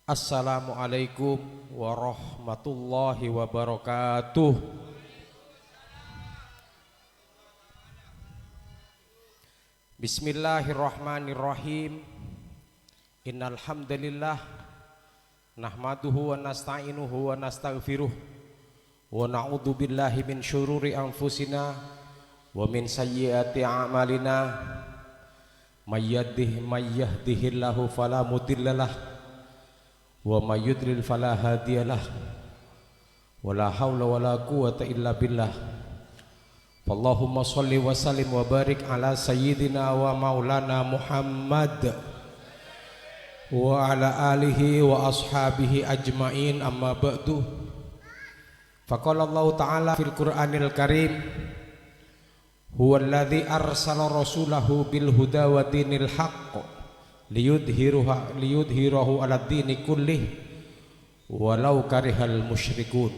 Assalamualaikum warahmatullahi wabarakatuh. Bismillahirrahmanirrahim. Innal hamdalillah nahmaduhu wa nasta'inuhu wa nastaghfiruh wa na'udzu billahi min syururi anfusina wa min sayyiati a'malina. May yahdihillahu fala mudhillalah wa may yudlil fala hadiyalah wa la haula wa la quwwata illa billah. Allahumma shalli wa sallim wa barik ala sayyidina wa maulana Muhammad wa ala alihi wa ashabihi ajmain, amma ba'du. Faqala Allah ta'ala fil Qur'anil Karim, huwallazi arsala rasulahu bil huda wa dinil haqq liyudhirahu ala dini kullih walau karihal musyrikun.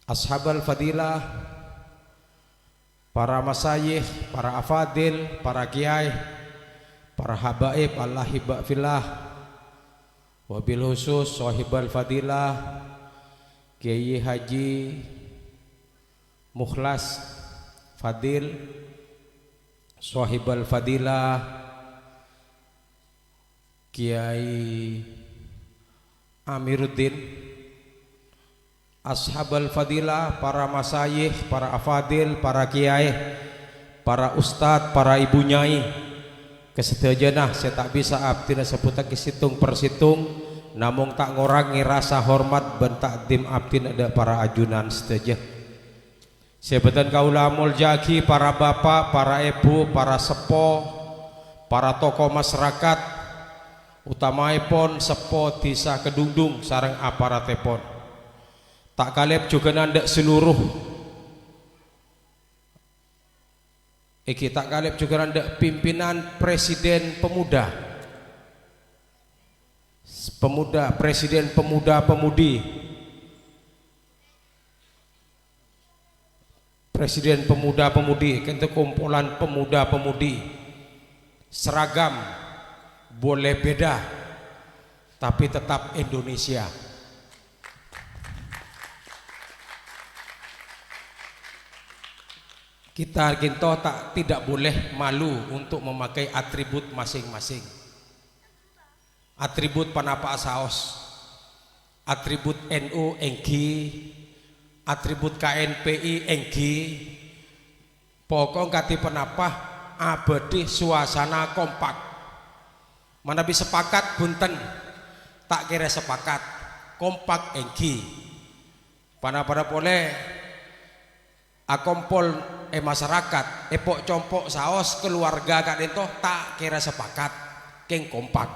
Ashabal fadilah, para masayikh, para afadil, para kiai, para habaib, al-ahibba fillah, wabil khusus sahibal fadilah Kiai Haji Mukhlas Fadil, sahibal fadilah Kiai Amiruddin, ashabal fadilah, para masayikh, para afadil, para kiai, para ustad, para ibu nyai, kesedajanah saya tak bisa abdina sebutan kesitung persitung, namun tak ngurangi rasa hormat ben takdim abdin ada para ajunan sedaja. Sebutan kaula amul jaki, para bapak, para ibu, para sepo, para tokoh masyarakat, utamaipun sepo desa Kedungdung sareng aparatepon. Tak kalep juga nandak seluruh iki, tak kalep juga nandak pimpinan presiden pemuda, presiden pemuda pemudi, presiden pemuda pemudi, kente kumpulan pemuda pemudi seragam boleh beda tapi tetap Indonesia. Kita tidak boleh malu untuk memakai atribut masing-masing. Atribut panapa saos, atribut NU enggi, atribut KNPI enggi. Pokok kati panapa abadi suasana kompak. Mana bisa sepakat bunten, tak kira sepakat kompak enggi. Pada boleh akompol masyarakat epok compok saos keluarga kak itu tak kira sepakat keng kompak.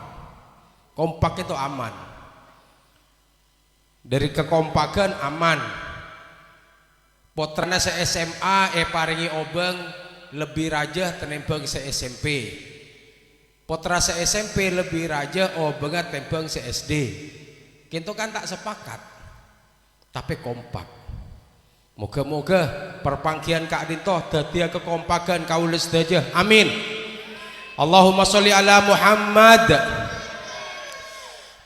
Kompak itu aman, dari kekompakan aman. Potrana se SMA paringi obeng lebih raja tenembang se SMP. Potra se SMP lebih raja obengat tembang se SD. Kintu kan tak sepakat tapi kompak. Moga-moga perpanggian Kak Dintoh dadia kekompakan kaula sedaya. Amin. Allahumma sholli ala Muhammad.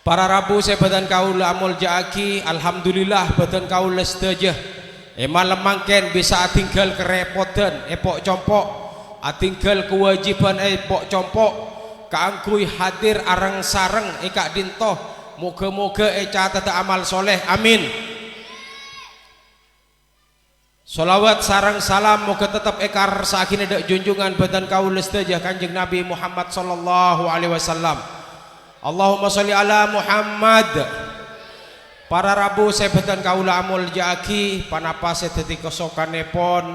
Para rabu saya badan kaula amul jaaki, alhamdulillah badan kaula sedaya malam mangken bisa atinggal kerepotan epok compok, atinggal kewajiban epok compok kaangkui hadir arang sareng Kak Dintoh. Moga-moga catat amal soleh. Amin. Salawat sarang salam moga tetap ekar sakine dak junjungan badan kaula sedaya Kanjeng Nabi Muhammad sallallahu alaihi wasallam. Allahumma sholli ala Muhammad. Para rabu saya badan kaula amul jaki panapa sedeti kesokanepon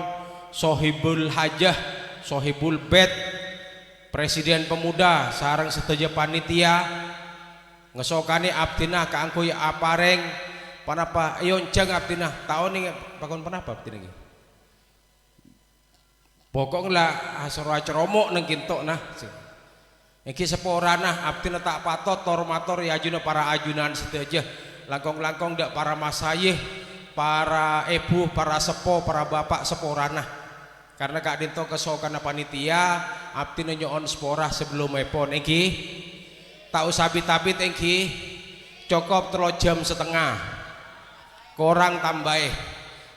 sohibul hajah, sohibul bed, presiden pemuda sarang sedaya panitia ngesokane abdina kaangkuy apareng panapa yoncang abdina tahun ini pakon panapa abdina iki pokok lah asro acromo nang kinto nah iki seporana abdina tak patot tormator ya ajuna para ajunan sedaja langkong-langkong dak para masayih, para ibu, para sepo, para bapak seporana. Karena Kak Dinto kesokan panitia abdi nyoon sporah sebelum epon iki tak usah tabit engki cukup 3 jam setengah kurang tambah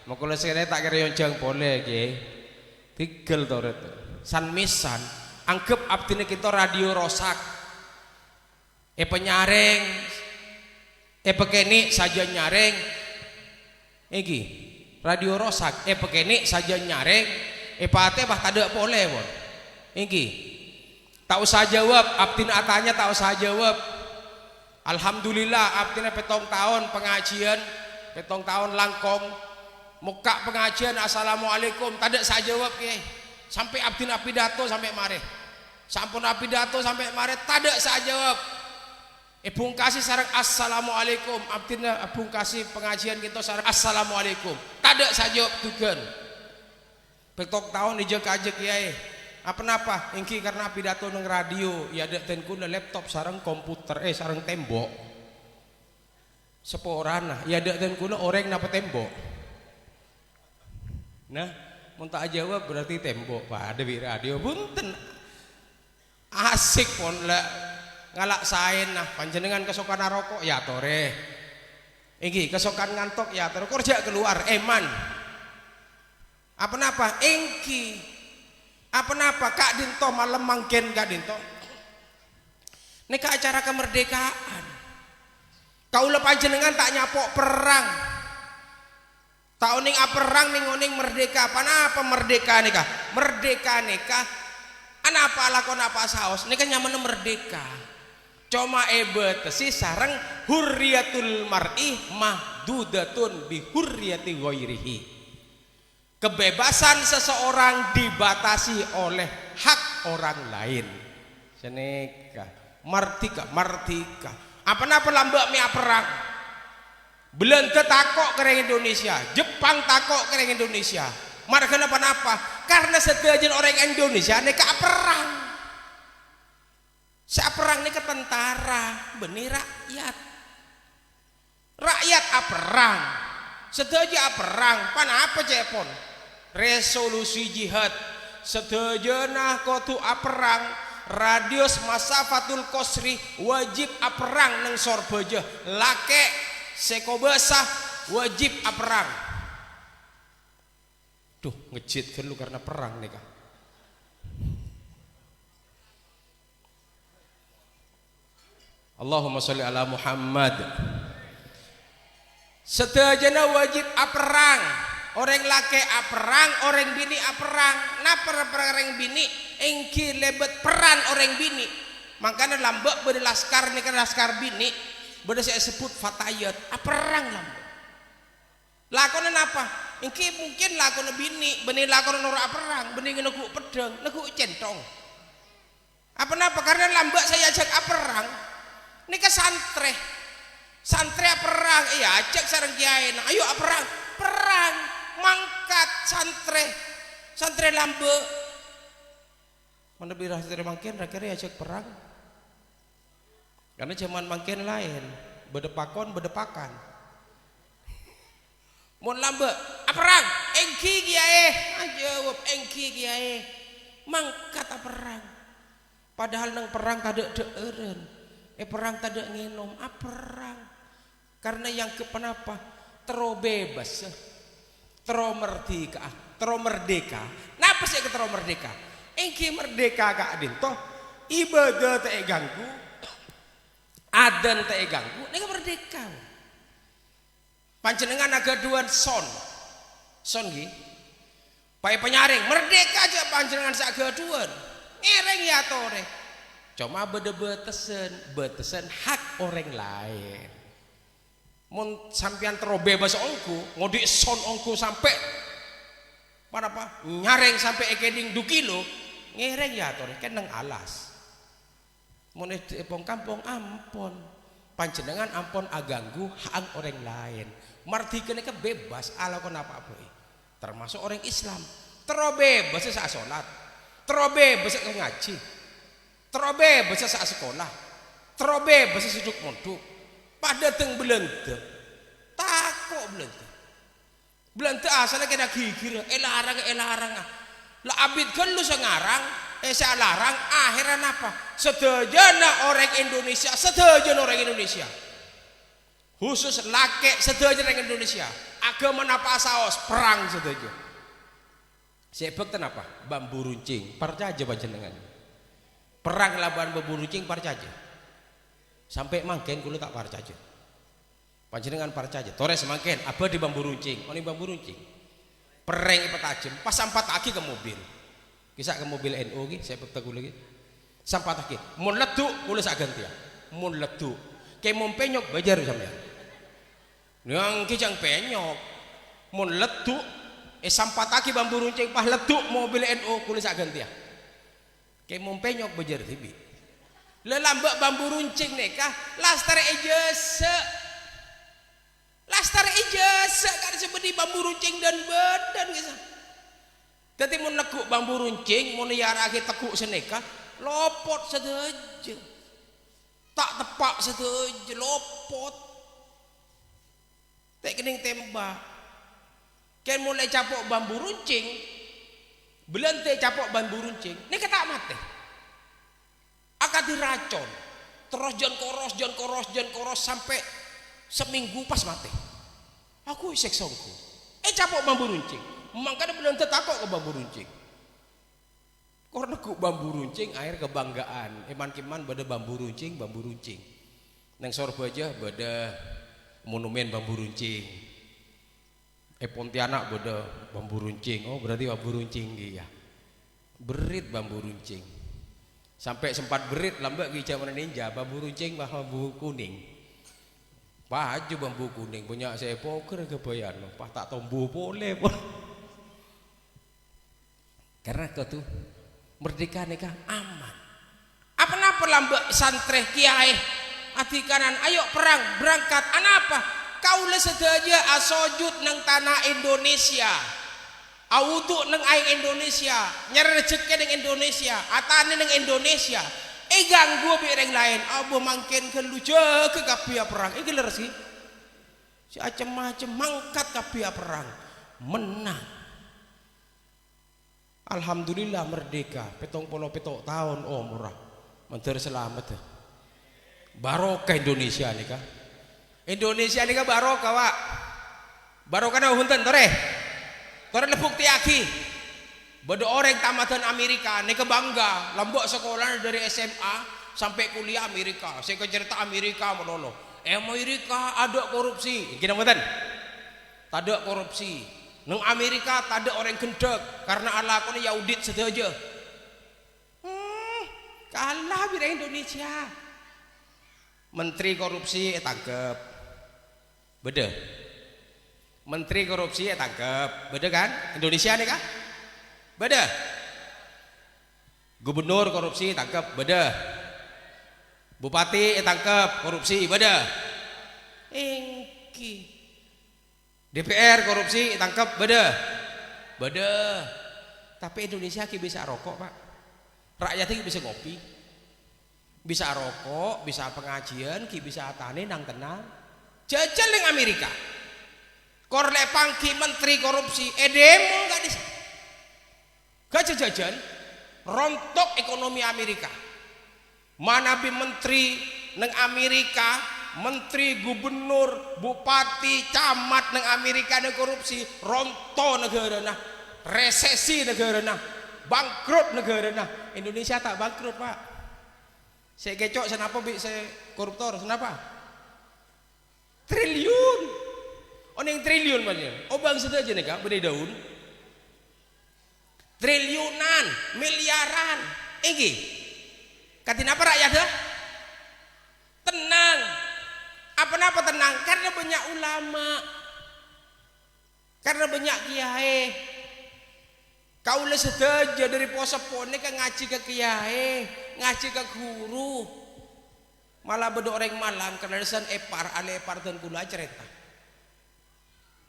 mau kalau saya tak kira yang jang boleh nggih tigel to ret san misan anggap abdine kita radio rosak penyaring pekeni saja nyaring iki radio rosak pekeni saja nyaring pate bah tak ada boleh bon iki tak usah jawab abdin atanya tak usah jawab alhamdulillah abdin 7 tahun pengajian 7 tahun langkong muka pengajian assalamualaikum tak ada saya jawab ya sampai abdin pidato sampai mare sampun pidato sampai mare tak ada saya jawab bungkasi sareng assalamualaikum abdin bungkasi pengajian kita sareng assalamualaikum tak ada saya jawab tugen 7 tahun dijek-ajek ya apa engki karena pidato nang radio ya ada tenku laptop sareng komputer sareng tembok seporana ya ada tenku orang napa tembok nah mun tak jawab berarti tembok pada di radio punten asik pon lah ngalak saen nah panjenengan kesokan rokok ya tore engki kesokan ngantok ya tore kerja keluar eman apa engki apa Kak Dinto malam mangken Kak Dinto neka acara kemerdekaan kaula panjenengan tak nyapok perang tak oning perang ning oning merdeka apa merdeka neka anapa lakon apa saos neka nyaman merdeka cuma betesi sareng hurriyatul mar'i mahdudatun bi hurriyati ghairihi kebebasan seseorang dibatasi oleh hak orang lain seneka martika apa lambak mia perang Belanda takok kereng Indonesia Jepang takok kereng Indonesia marga apa karena sebagian orang Indonesia neka perang perang neka tentara benih rakyat perang setuju perang apa cepon resolusi jihad sedejana kotu perang radius masafatul qasri wajib perang neng sorbeje lake sekobasah wajib perang duh ngejit kan lu karena perang nih kak Allahumma sholli ala Muhammad sedejana wajib perang orang laki perang orang bini perang napa perang bini engki lebet peran orang bini makanya lambek berde laskar nih kan laskar bini berde saya sebut fatayat perang lambek lakonan apa engki mungkin lakonan bini benih lakonan orang perang benih neku pedang neku centong apa karena lambek saya ajak perang ini ke santri perang iya ajak sareng kiai ayo perang mangkat santri lambe mana birah santri mangkin akhirnya ajak perang karena zaman mangkin lain bedepakan mun lambe perang engki kiai jawab engki kiai mangkat perang padahal nang perang kada deeren perang kada nginom perang karena yang kenapa terobebas merdeka napa sih merdeka engki merdeka Kak Dinto ibadah tak ganggu adan tak ganggu ini merdeka panjenengan agaduan son gi pai penyaring merdeka aja panjenengan sagaduan ngereng ya tore cuma betasen hak orang lain mun sampean terobebas ongku ngodi son ongku sampai nyareng sampai ekeding 2 kilo ngereng ya tore keneng alas mun epong kampung ampon panjenengan ampon aganggu hak orang lain martikeun ke bebas ala kon apa-apa termasuk orang Islam terobebas saat salat terobebas saat ngaji terobebas saat sekolah terobebas suduk mondok pada teng Belanda takok Belanda asalnya kena gigir elarang lah abid kan lu sengarang saya larang akhiran apa sedejana orang Indonesia, sedejana orang Indonesia khusus laki sedejana orang Indonesia agama napa saos perang sedeja sebab kenapa bambu runcing parcaja panjenengan perang laban bambu runcing parcaja sampai mangken kulo tak parcaja panjenengan parcaja tores mangken apa di bambu runcing oni bambu runcing pereng petajem pas sampat aki ke mobil kisah ke mobil NU ki saya betul lagi sampai tak mun leduk kula sak ganti ya mun leduk ke mun penyok bajar sampean yang kijang penyok mun leduk sampai tak bambu runcing pas leduk mobil NU kula sak ganti ya ke mun penyok bajar tibi lelambak bambu runcing neka lastar ijazah kan seperti bambu runcing dan badan kisah. Jadi mau nekuk bambu runcing, mau niarake tekuk seneka, lopot sedeja, tak tepak sedeja, lopot. Tak kening tembak. Kan mulai capok bambu runcing, belente capok bambu runcing, ini ketak mati. Akan diracun, terus jon koros sampai seminggu pas mati. Aku isek songku. Capok bambu runcing. Makanya belum tertakok ke bambu runcing. Karena ku bambu runcing air kebanggaan. Eman kiman bada bambu runcing. Nang Surabaya bada monumen bambu runcing. Pontianak bada bambu runcing. Oh berarti bambu runcing ya. Berit bambu runcing. Sampai sempat berit lambak ki zaman ninja bambu runcing bambu kuning. Baju bambu kuning banyak saya poker kebayan. Pak tak tombu boleh pun. Karena kau tuh merdeka nikah aman. Apa lambak santreh kiai hati kanan ayo perang berangkat anapa kau le sedaja asojud nang tanah Indonesia awudu nang aing Indonesia nyari rezeki nang Indonesia atane nang Indonesia ganggu bireng lain abo mangken keluja ke kapia perang ler sih si macem-macem mangkat kapia perang menang. Alhamdulillah merdeka petong tahun murah menteri selamat barokah Indonesia nih kah barokah wak barokah na hunten tore lepuk tiaki beda orang tamatan Amerika nih bangga lambok sekolah dari SMA sampai kuliah Amerika saya cerita Amerika menolong Amerika ada korupsi gini mboten ada korupsi nang Amerika tak ada orang gendek karena Allah kau ni Yahudit sedaja. Kalah bila Indonesia. Menteri korupsi tangkep. Beda. Menteri korupsi tangkep. Beda kan? Indonesia ni kan? Beda. Gubernur korupsi tangkep. Beda. Bupati tangkep korupsi. Beda. Engki. DPR korupsi tangkap beda tapi Indonesia ki bisa rokok pak rakyatnya ki bisa ngopi bisa rokok bisa pengajian ki bisa tani nang tenang jajal yang Amerika korle pangki menteri korupsi demo gak bisa gak jajan rontok ekonomi Amerika mana bi menteri nang Amerika menteri, gubernur, bupati, camat nang Amerika ada korupsi, ronto negara nah, resesi negara nah, bangkrut negara nah. Indonesia tak bangkrut pak. Saya kecok, kenapa bi saya koruptor? Kenapa? Triliun. Yang triliun macam. Bang sudah aja nih kak, beri daun. Triliunan, miliaran. Ini. Katin apa rakyat dah? Tenang. Apa tenang? Karena banyak ulama, karena banyak kiai. Kau le sedaja dari posapone kan ngaji ke kiai, ngaji ke guru. Malah bedo orang Malang karena desan epar dan gula cerita.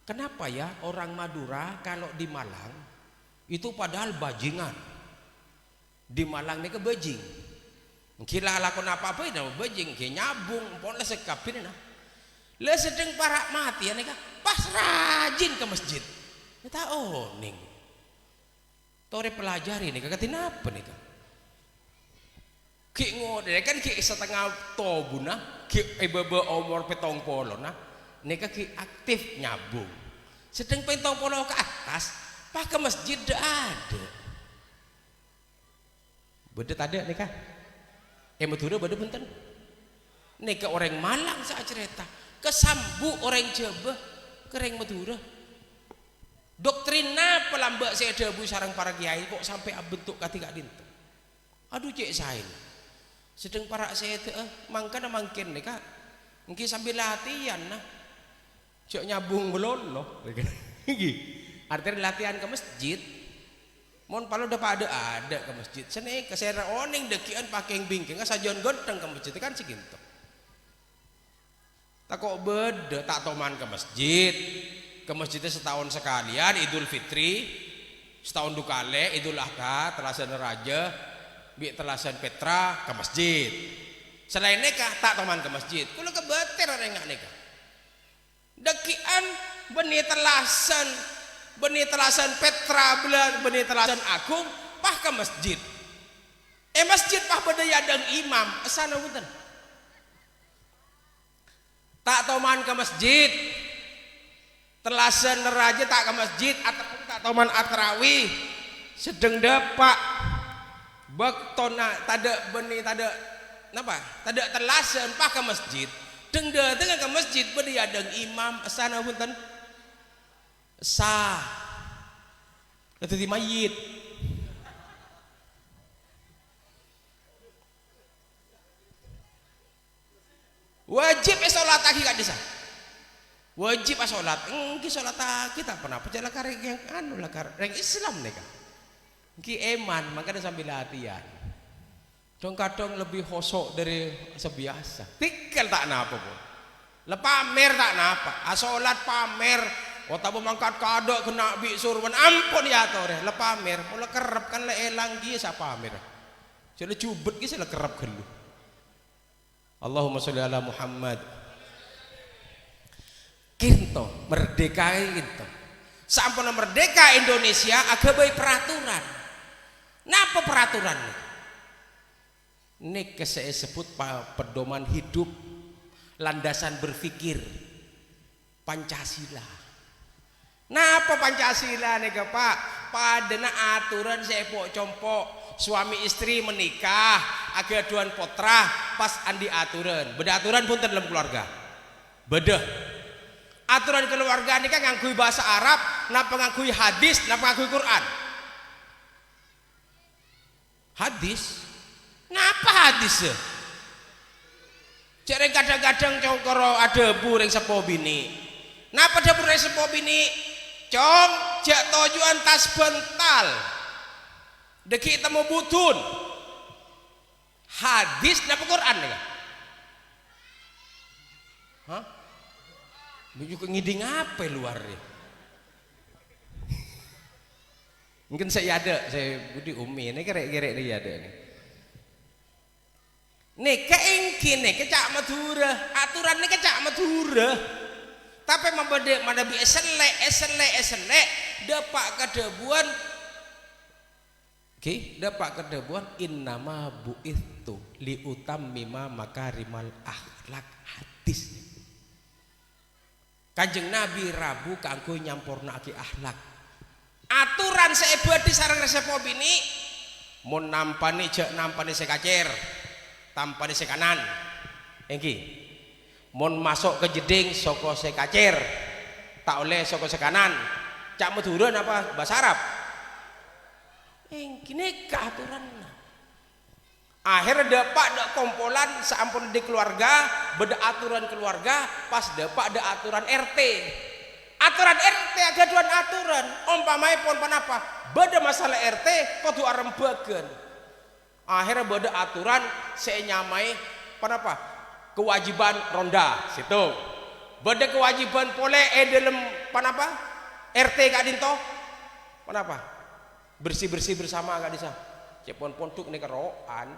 Kenapa ya orang Madura kalau di Malang itu padahal bajingan. Di Malang ini ke bajing. Kira lakon apa-apa itu bajing ke nyabung pon le sekapin nah. Le sedeng para mati ya nih pas rajin ke masjid. Kita ning. Tore pelajari nih kakatin apa nih kak? ki ngode kan ki setengah tobuna ki bebe umur 70 nah nika ki aktif nyabung sedang 70 ke atas pak ke masjid ada bedet ada nika Madura beda punten nika orang Malang saat cerita kesambu orang Jawa kereng Madura doktrina pelambak saya debu sarang para kiai kok sampai bentuk katika dinten aduh cek saya sedang para saya itu mangkana mangkin nika mungkin sambil latihan nah cek nyabung belum loh artinya latihan ke masjid mon palu udah pada ada ke masjid sene kesera oning dekian pakai bingking sajon gonteng ke masjid kan segintu tak kok beda tak toman ke masjidnya setahun sekalian Idul Fitri setahun dukale Idul Adha telasan raja bi telasan Petra ke masjid selain nikah tak toman ke masjid kulo kebeter orang nggak nikah dekian benih telasan Petra benih telasan Agung pah ke masjid masjid pah pada yadang imam asana punten tak toman ke masjid telasan raja tak ke masjid ataupun tak toman atrawih sedeng depak baktona tada benih tada napa tada telasan pah ke masjid dengda tengah ke masjid pada yadang imam asana punten sah itu di mayit wajib sholat lagi kan desa wajib sholat engki sholat kita pernah percaya kareng yang anu lah kareng Islam nih kan engki eman makanya sambil latihan dong kadang lebih hosok dari sebiasa tinggal tak napa pun lepamer tak napa sholat pamer otak mangkat kadok kena bi surban ampun ya tore lepamer mulai kerap kan le elang gi sa pamer jadi cubet gi sila kerap gelu Allahumma sholli ala Muhammad kinto merdeka kinto sampun merdeka Indonesia agak baik peraturan napa peraturan ini saya sebut pedoman hidup landasan berpikir Pancasila. Napa Pancasila nih Pak? Padana aturan sepok compok suami istri menikah agak duan potra pas andi aturan. Beda aturan pun dalam keluarga. Beda. Aturan keluarga ini kan ngangkui bahasa Arab, napa ngangkui hadis, napa ngangkui Quran? Hadis. Napa hadis? Jarang kadang-kadang congkoro ada bureng sepo bini. Napa ada bureng sepo bini? Cong jak tujuan tas bental deki temu butun hadis napa Quran ya? Hah? Juga ngiding apa luar ya? Mungkin saya ada, saya budi umi ini kira-kira ini ada nih. Nih keingkin nih kecak Madura, aturan nih kecak Madura. Tapi membeda mana bi eselek dapat kedebuan dapat kedebuan innama bu'ithu li utammima makarimal akhlak hadis Kanjeng Nabi Rabu kanggo nyampurnake akhlak aturan seebadi sareng resepo bini mun nampani jak nampani sekacer tampani sekanan engki mon masuk ke jeding soko sekacir tak oleh soko sekanan cak Madura apa bahasa Arab gini keaturan akhirnya dapat dak kompolan seampun di keluarga beda aturan keluarga pas dapat ada aturan RT agak duan aturan umpamai pon panapa beda masalah RT kudu arembakeun akhirnya beda aturan saya nyamai panapa kewajiban ronda situ beda kewajiban pole dalam panapa RT kak dinto panapa bersih bersama kak disa cepon pontuk nih roan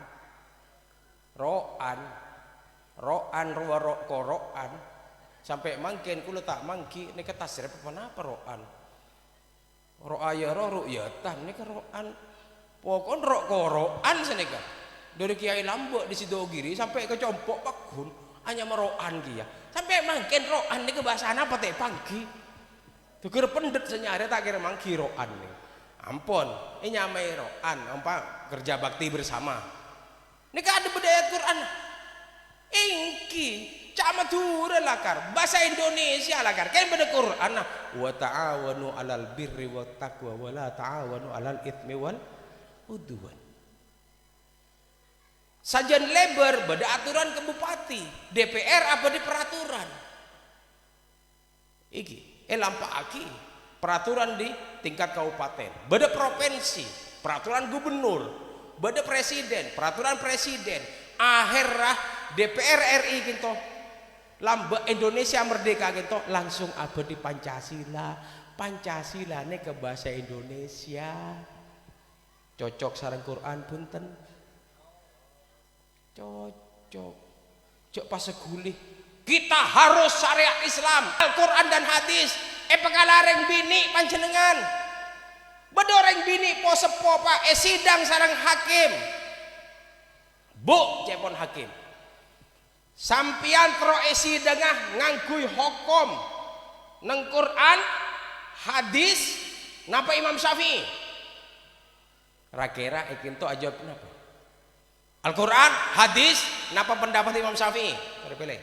sampai mangkin kulo tak mangki nih ketas rep panapa roan roaya ru'yatan nih roan pokon roan senika dari Kiai Lambok di Sidogiri sampai ke Compok Pakun hanya meroan dia sampai mangkin roan ini kebahasan apa teh panggi tuker pendet senyari tak kira mangki roan nih ampun ini nyamai roan apa kerja bakti bersama ini kan ada budaya Quran ingki cak madura lakar bahasa Indonesia lakar kan beda Quran wa ta'awanu alal birri wa taqwa wa la ta'awanu alal ithmi wal udwan. Sajian lebar beda aturan ke bupati DPR apa di peraturan iki lampaki peraturan di tingkat kabupaten beda provinsi peraturan gubernur beda presiden peraturan presiden akhirnya DPR RI gitu lambak Indonesia merdeka gitu langsung apa di Pancasila Pancasila ini ke bahasa Indonesia cocok sareng Quran punten cocok cok pas segulih kita harus syariat Islam Al-Quran dan hadis pekalareng bini panjenengan bedoreng bini po sepo pak sidang sareng hakim bu cepon hakim sampian pro sidangah ngangguy hukum neng Quran hadis napa Imam Syafi'i kira-kira ikin to aja kenapa Al-Quran, hadis, napa pendapat Imam Syafi'i? Pilih.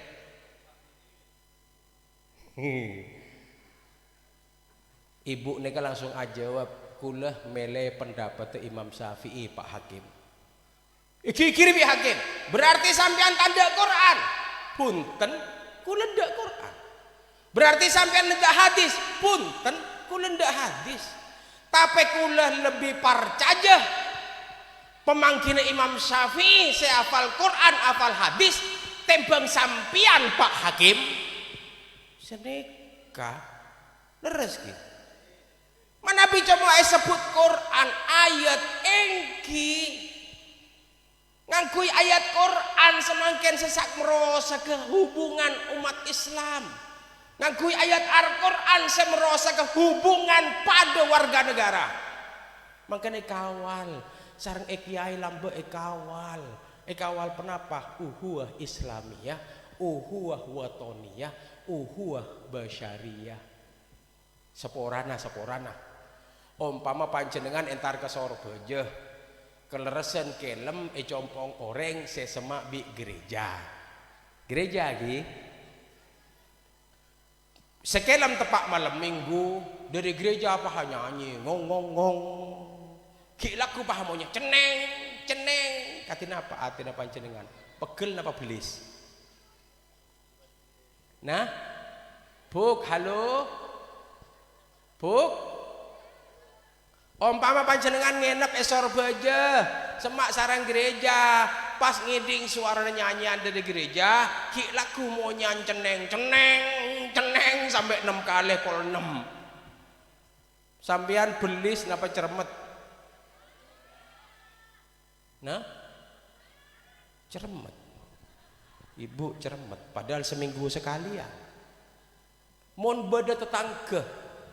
Ibu nika langsung ajawab, kulah mele pendapat Imam Syafi'i Pak Hakim. Iki kiri Pak Hakim. Berarti sampean tanda Quran. Punten, kulah ndak Quran. Berarti sampean ndak hadis. Punten, kulah ndak hadis. Tapi kulah lebih parcajah. Pemangkina Imam Syafi'i saya hafal Quran hafal hadis tembang sampian Pak Hakim seneka leres gitu mana bicara sebut Quran ayat engki ngangkui ayat Quran semakin sesak merosa ke hubungan umat Islam ngangkui ayat Al-Quran semerosa ke hubungan pada warga negara makanya kawal sareng Kiai Lambok kawal penapa uhuwah Islamiyah uhuwah watoniyah uhuwah basyariyah seporana umpama panjenengan entar ke Sorbeje keleresen kelem compong oreng sesemak bi gereja lagi sekelem tepak malam minggu dari gereja apa nyanyi ngong kilaku pahamonya ceneng katina apa atina panjenengan pegel napa belis nah buk halo buk umpama panjenengan nginep Sorbeje semak sarang gereja pas ngiding suara nyanyian dari gereja kilaku mau nyanyi ceneng sampai 6 kali pol 6 sampean belis napa cermet nah cermet ibu cermet padahal seminggu sekali ya mon beda tetangga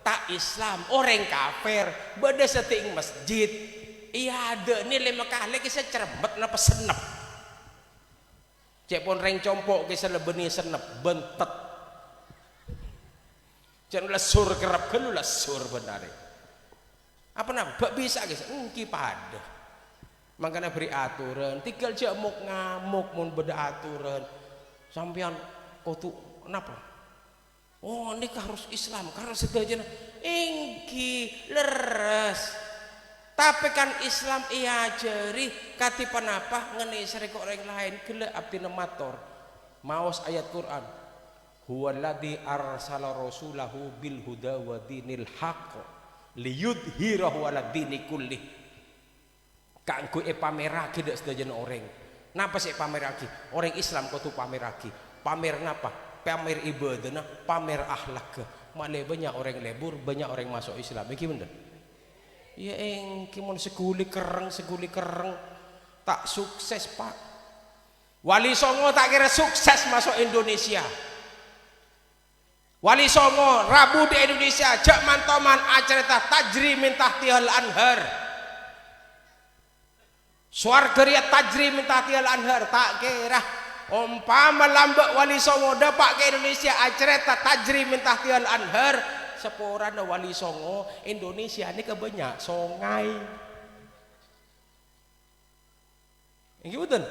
tak Islam orang kafir beda seting masjid iya ada ini 5 kali kisah cermet napa senep cek pon reng compok kisah lebeni senep bentet jangan lesur kerap kan lesur benar apa nama bisa kisah engki pada makanya beri aturan tinggal jamuk ngamuk mun beda aturan sampean kau tuh kenapa oh ini harus Islam karena sedajan ingki leres tapi kan Islam iya jeri kati panapa ngene serek orang lain gele abdi nemator maos ayat Quran huwaladzi arsala rasulahu bil huda wa dinil haqq liyudhhirahu ala dini kullih kanggo pamerake dak sedajan orang napa sih pamerake orang Islam kau tuh pamerake pamer napa pamer ibadah pamer akhlak malah banyak orang lebur banyak orang masuk Islam iki bener ya kimon seguli kereng tak sukses Pak Wali Songo tak kira sukses masuk Indonesia Wali Songo Rabu di Indonesia jak mantoman acarita tajri min tahtihal anhar Swarga riya tajri min tahtihal anhar, tak kira umpama lambek Wali Songo dapak ke Indonesia acereta tajri min tahtihal anhar, sepurana Wali Songo Indonesia ini kebanyak sungai. Ini betul.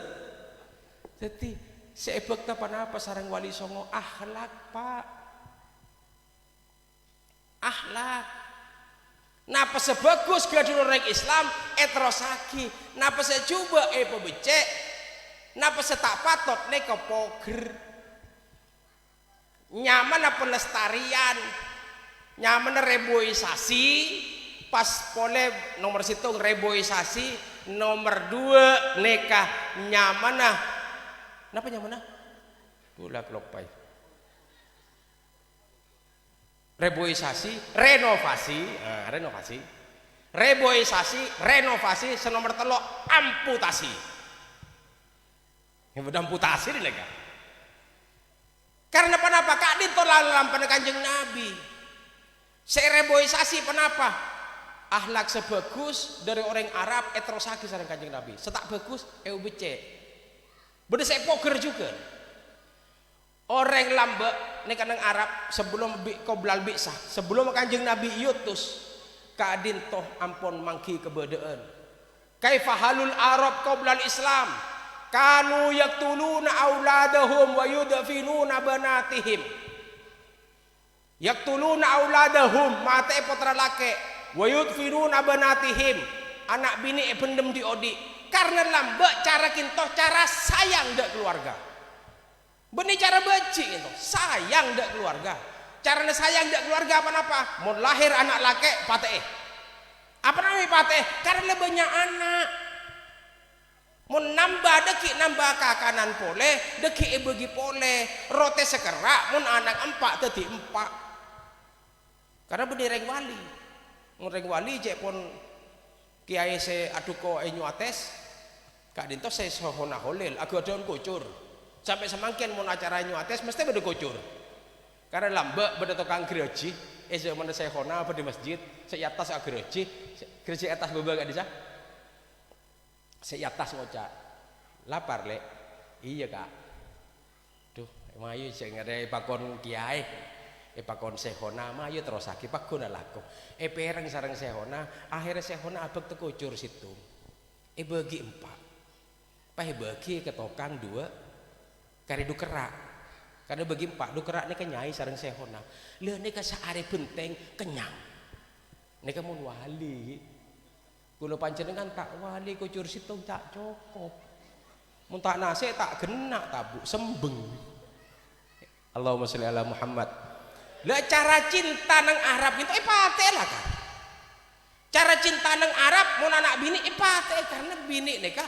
Jadi sebab apa sarang Wali Songo akhlak Pak, akhlak. Napa sebagus gadul orang Islam etrosaki, napa secoba pebecek, napa setak patot neka poger, nyaman apa pelestarian, nyaman reboisasi, pas pole nomor situ reboisasi, nomor 2 neka nyaman nah, napa nyaman nah, tulak lopai. Reboisasi, renovasi, renovasi, reboisasi, renovasi, senomor telok amputasi. Yang udah amputasi nih lega. Karena kenapa? Kak ditolak pada Kanjeng Nabi. Sereboisasi kenapa? Akhlak sebagus dari orang Arab etrosaki sareng Kanjeng Nabi. Setak bagus becek. Beda saya poker juga. Orang lambek ini kanang Arab sebelum qoblal bi'sah, sebelum Kanjeng Nabi yutus kadin toh ampun mangki kebedaan. Kaifa halul Arab qoblal Islam? Kanu yaktuluna auladahum wa yudfinuna banatihim. Yaktuluna auladahum mate putra laki wa yudfinuna banatihim. Anak bini pendem di odi. Karena lambek cara kintoh cara sayang dak keluarga. Benih cara becik itu, sayang dak keluarga. Caranya sayang dak keluarga apa-apa? Mau lahir anak laki pateh. Apa namanya pateh? Karena banyak anak. Mau nambah deki nambah kakanan pole, deki bagi pole, rote sekerak, mau anak 4 tadi 4. Karena benih reng wali, reng wali cek pun kiai se aduko nyuates, kak dinto saya sohona holil, aku ada kucur. Sampai semakin mau acara nyuates mesti beda kucur. Karena lambek beda tukang gereji, zaman saya khona apa di masjid, saya atas gereji, gereji atas bebel gak bisa. Saya atas ngocak, lapar lek, iya kak. Duh, mayu saya ngere pakon kiai, pakon sehona, mayu terus sakit pakon alaku. Perang sarang sehona, akhirnya sehona abek tekucur situ. Bagi 4, bagi ke tokang 2. Kari du kerak, karena bagi 4 du kerak ni kenyai sareng sehona. Leh ni ka saare benteng kenyang. Ni ka mun wali. Kula panjenengan tak wali kucur situ tak cukup. Mun tak nasi tak genak tabuk sembeng. Allahumma sholli ala Muhammad. Lah cara cinta nang Arab itu pate lah kan. Cara cinta nang Arab mun anak bini pate karena bini nika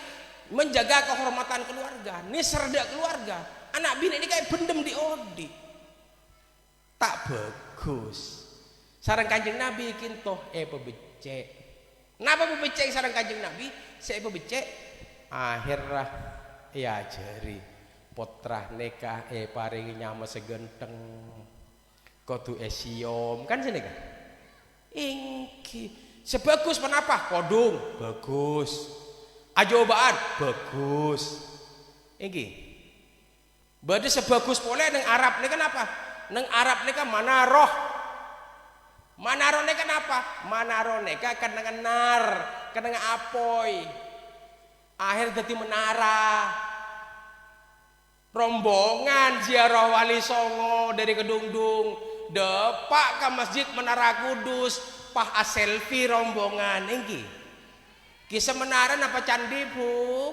menjaga kehormatan keluarga, ini serda keluarga. Anak bini ini kayak bendem di odi, tak bagus. Sarang Kanjeng Nabi kintoh pebecek. Napa pebecek sarang Kanjeng Nabi? Saya pebecek akhirnya ya jari potrah nekah paringi nyama segenteng kodu esiom kan sini kan? Ingki sebagus kenapa? Kodung bagus. Ajobaan bagus. Iki. Berarti sebagus pole neng Arab ini kenapa? Neng Arab ini kan manaroh. Manaroh ini kenapa? Manaroh ini kan nar, kena apoy. Akhir jadi menara. Rombongan ziarah Wali Songo dari Kedungdung depak ke Masjid Menara Kudus, pah selfie rombongan iki. Kisah menara apa candi bu?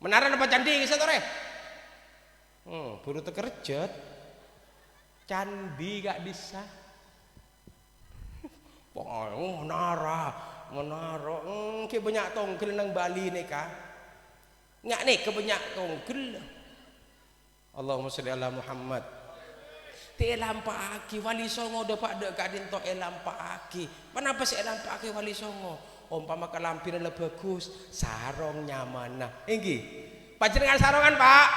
Menara apa candi kisah tore? Buru tekerjet. Candi gak bisa. Pokoknya menara. Kayak banyak tongkel nang Bali nih kah? Nggak nih kebanyak tongkel. Allahumma sholli ala Muhammad. Elam pagi Wali Songo dapat dekat dinto elam pagi. Kenapa sih elam pagi Wali Songo? Umpama kelampirnya lebih bagus, sarong nyaman. Nah, ini panjenengan sarongan Pak.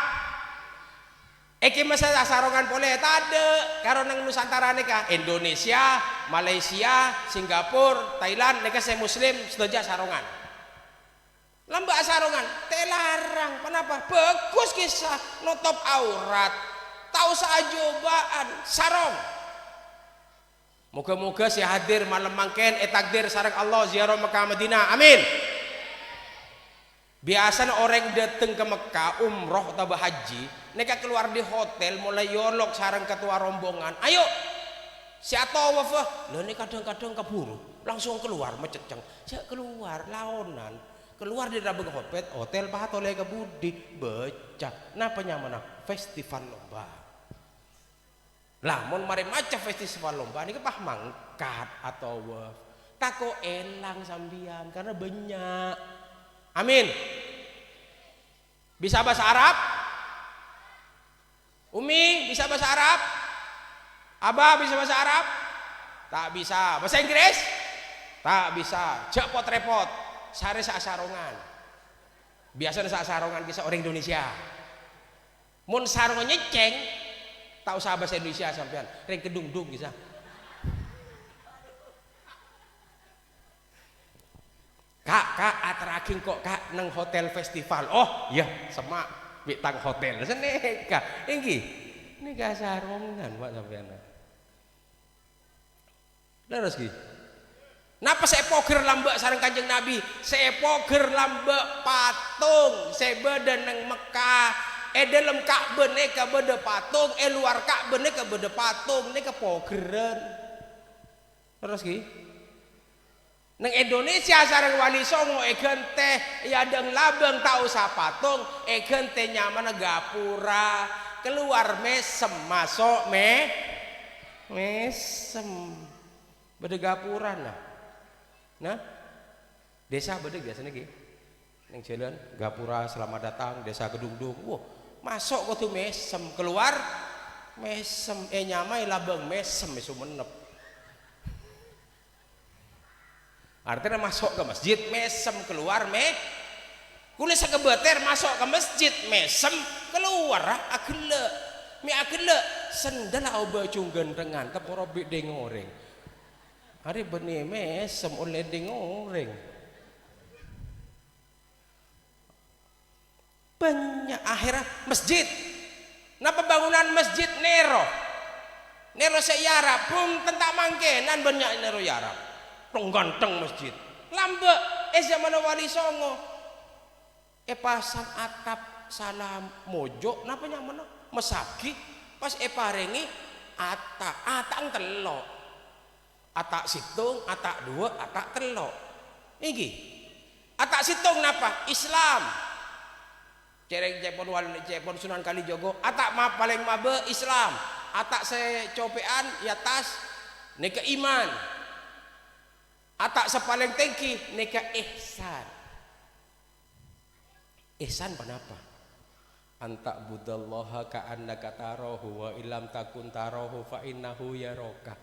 Eki masa sarongan boleh tade karo nang Nusantara nika Indonesia, Malaysia, Singapura, Thailand nika saya muslim sedoja sarongan. Lambak sarongan telarang. Kenapa? Bagus kisah nutup aurat. Tahu sajobaan sarong. Moga-moga si hadir malam mangken takdir sareng Allah ziarah Mekah Madinah. Amin. Biasanya orang datang ke Mekah umroh atau haji, mereka keluar di hotel mulai yolok sareng ketua rombongan. Ayo, si atau wafah, lo ini kadang-kadang keburu, langsung keluar maceceng. Siap keluar laonan, keluar di rabeng hotel pahat oleh kebudi becak. Napa nyamana festival lomba. Lah, mon mari maca festival lomba ini kepah mangkat atau waf. Tako elang sambian karena banyak. Amin. Bisa bahasa Arab? Umi bisa bahasa Arab? Abah bisa bahasa Arab? Tak bisa. Bahasa Inggris? Tak bisa. Cepot repot. Sare sasarongan. Biasa sasarongan bisa orang Indonesia. Mun sarongan nyeceng, tak usah bahasa Indonesia sampean. Ring kedung-dung bisa. Kak, ateraking kok kak nang hotel festival. Oh iya semak bitang hotel seneka inggi ini gak sarongan pak sampean leres ki napa saya poger lambek sareng Kanjeng Nabi saya poger lambek patung saya beda nang Mekah dalam Ka'bah neka beda patung luar Ka'bah neka beda patung neka pogeran leres ki nang Indonesia sareng Wali Songo teh ya deng labeng tak usah patung teh nyaman gapura keluar mesem masuk mesem bede gapura nah desa bede biasanya ki nang jalan gapura selamat datang desa Kedungdung wah masuk kok tuh mesem keluar mesem nyamai labeng mesem mesu menep artinya masuk ke masjid mesem keluar kulis kebeter masuk ke masjid mesem keluar akele mi akele sendal oba cunggen dengan teporobi dengoreng hari benih mesem oleh dengoreng banyak akhirnya masjid napa bangunan masjid Nero seyara pun tentang mangkenan banyak Nero Yarab ganteng masjid lambek zaman Wali Songo pasang atap salam mojo napa nyaman mesaki pas parengi atang telok atak situng atak dua atak telok iki atak situng napa Islam cereng cepon wali cepon Sunan Kalijogo atak ma paling mabe Islam atak saya copean ya tas neka iman atak sepaling tinggi neka ihsan kenapa anta budallaha ka'annaka tarahu wa illam takun tarahu fa innahu yaraka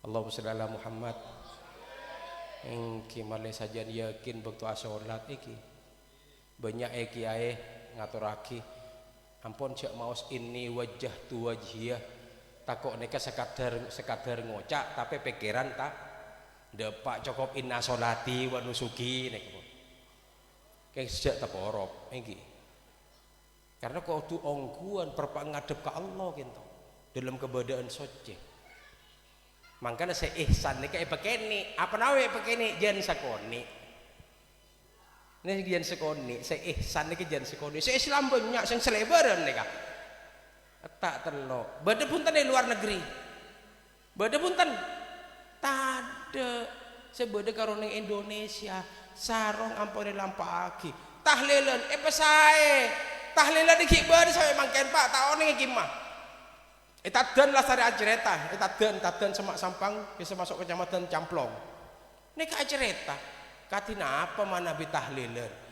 Allahumma shalli ala Muhammad engki male sajan yakin bektu salat iki banyak kiai ngaturaki ampun cek maos ini wajah tu wajhiyah takok neka sekadar ngocak tapi pikiran tak depak cokop inna solati wa nusuki nek kayak sejak teporop iki karena kau tu ongkuan perpak ngadep ke Allah gitu dalam keberadaan suci makanya saya ihsan nek kayak pakeni apa nawe pakeni jan sakoni nek jan sakoni saya ihsan nek jan sakoni saya Islam banyak sing selebaran nek tak telok bade punten di luar negeri bade punten tade sebede karo ning Indonesia sarong ampun dilampaki tahlilan pesae tahlilan iki bar saya mangken Pak taon iki mah etaden lah sare ajereta etaden semak sampang bisa masuk kecamatan Camplong nek ajereta katina apa mana bi tahlilan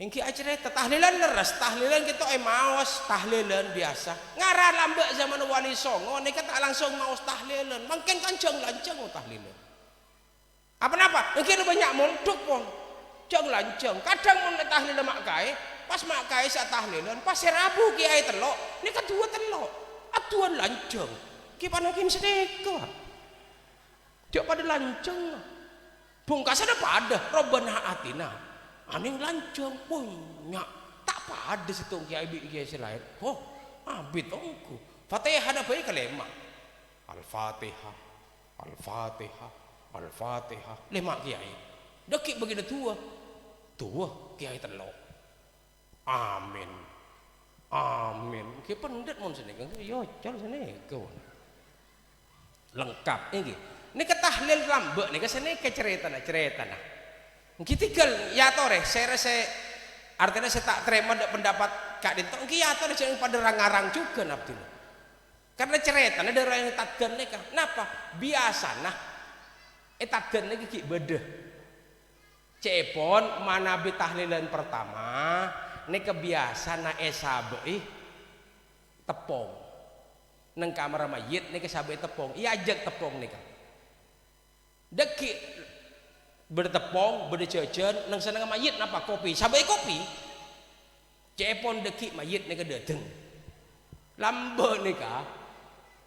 ingki ajereta tahlilan leres tahlilan kita maos tahlilan biasa ngara lambek zaman Wali Songo nek tak langsung maos tahlilan mungkin kanceng lanceng tahlilan apa napa mungkin banyak mondok pun jeng lanceng kadang mun tahlilan mak kae pas mak kai sak tahlilan pas Rabu kiai telok nika dua telok atuan lanceng ki panakin sedekah dia pada lanceng bungkas ada pada robbana atina aning lanceng punya tak pada situng kiai kiai selain oh abit ongku Fatihah ada baik kalema Al-Fatihah Al-Fatihah Al-Fatihah lima kiai dekik begitu tua kiai telok amin amin ki pendet mon seneka yo cal seneka lengkap ini nika tahlil rambek nika seneka ceritana ki tinggal ya tore saya artinya saya tak terima pendapat Kak Dinto ki ya tore jangan pada rangarang juga nabdil karena ceritanya dari yang tadgan nika napa biasa nah tadgan nika ki beda cepon mana bi tahlilan pertama nika biasa na sabe tepung neng kamar mayit nika sabe tepung iya ajak tepung nika deki bertepung bercecer neng seneng mayit napa kopi sabe kopi cepon deki mayit nika dateng lambe nika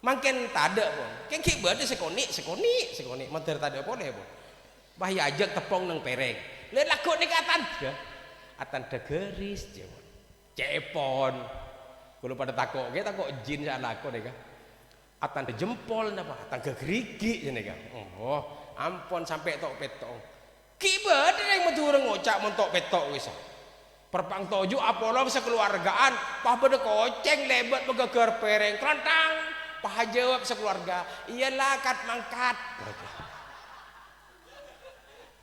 makin tada pun kengki bade sekoni manter tada boleh pun bahaya ajak tepung neng pereng lihat laku nika atan degeris cepon kalau pada takok kita takok jin sa laku nika atan jempol napa atan gegerigi nika oh ampun sampai tok petong ki bade yang madura ngocak montok petok wis perpang toju apolo sekeluargaan pah bade koceng lebet begeger pereng krantang pah jawab sekeluarga iyalah kat mangkat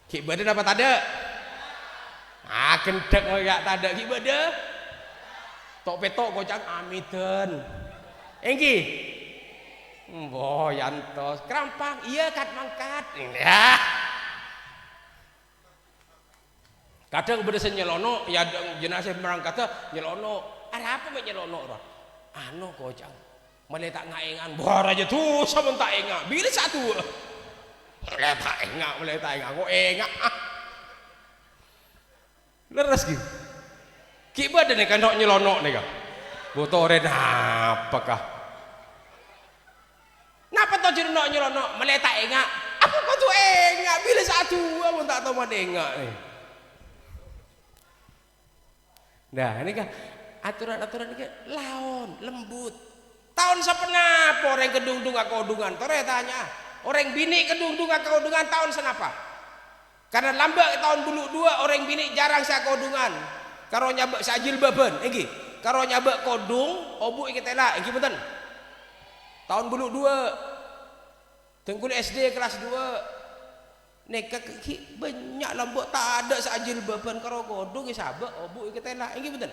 ki bade dapat ada kendek gak tada ki bade tok petok kocang amiten engki yantos krampang iya kat mangkat ya kadang bade senyelono ya jenazah merangkata nyelono ada apa mek nyelono anu kocang male tak ngaengan bor aja tuh sama tak enga bila satu male tak enga kok enga leres gitu ki bade nek nok nyelono nika botore napakah napa to jeneng nok nyelono male tak enga apa kok tuh enga bila satu mun tak tahu made enga nah ini kan aturan-aturan ini laon lembut tahun sepenapa orang kedung-dung kodungan tore tanya orang bini kedung-dung kodungan tahun senapa karena lambat tahun bulu dua orang bini jarang saya kodungan karo nyabek sajil baben iki karo nyabek kodung obu iki tela iki beten tahun bulu dua tengkul SD kelas 2 neka ki banyak lambat tak ada sajil baben karo kodung iki sabek obu iki tela iki beten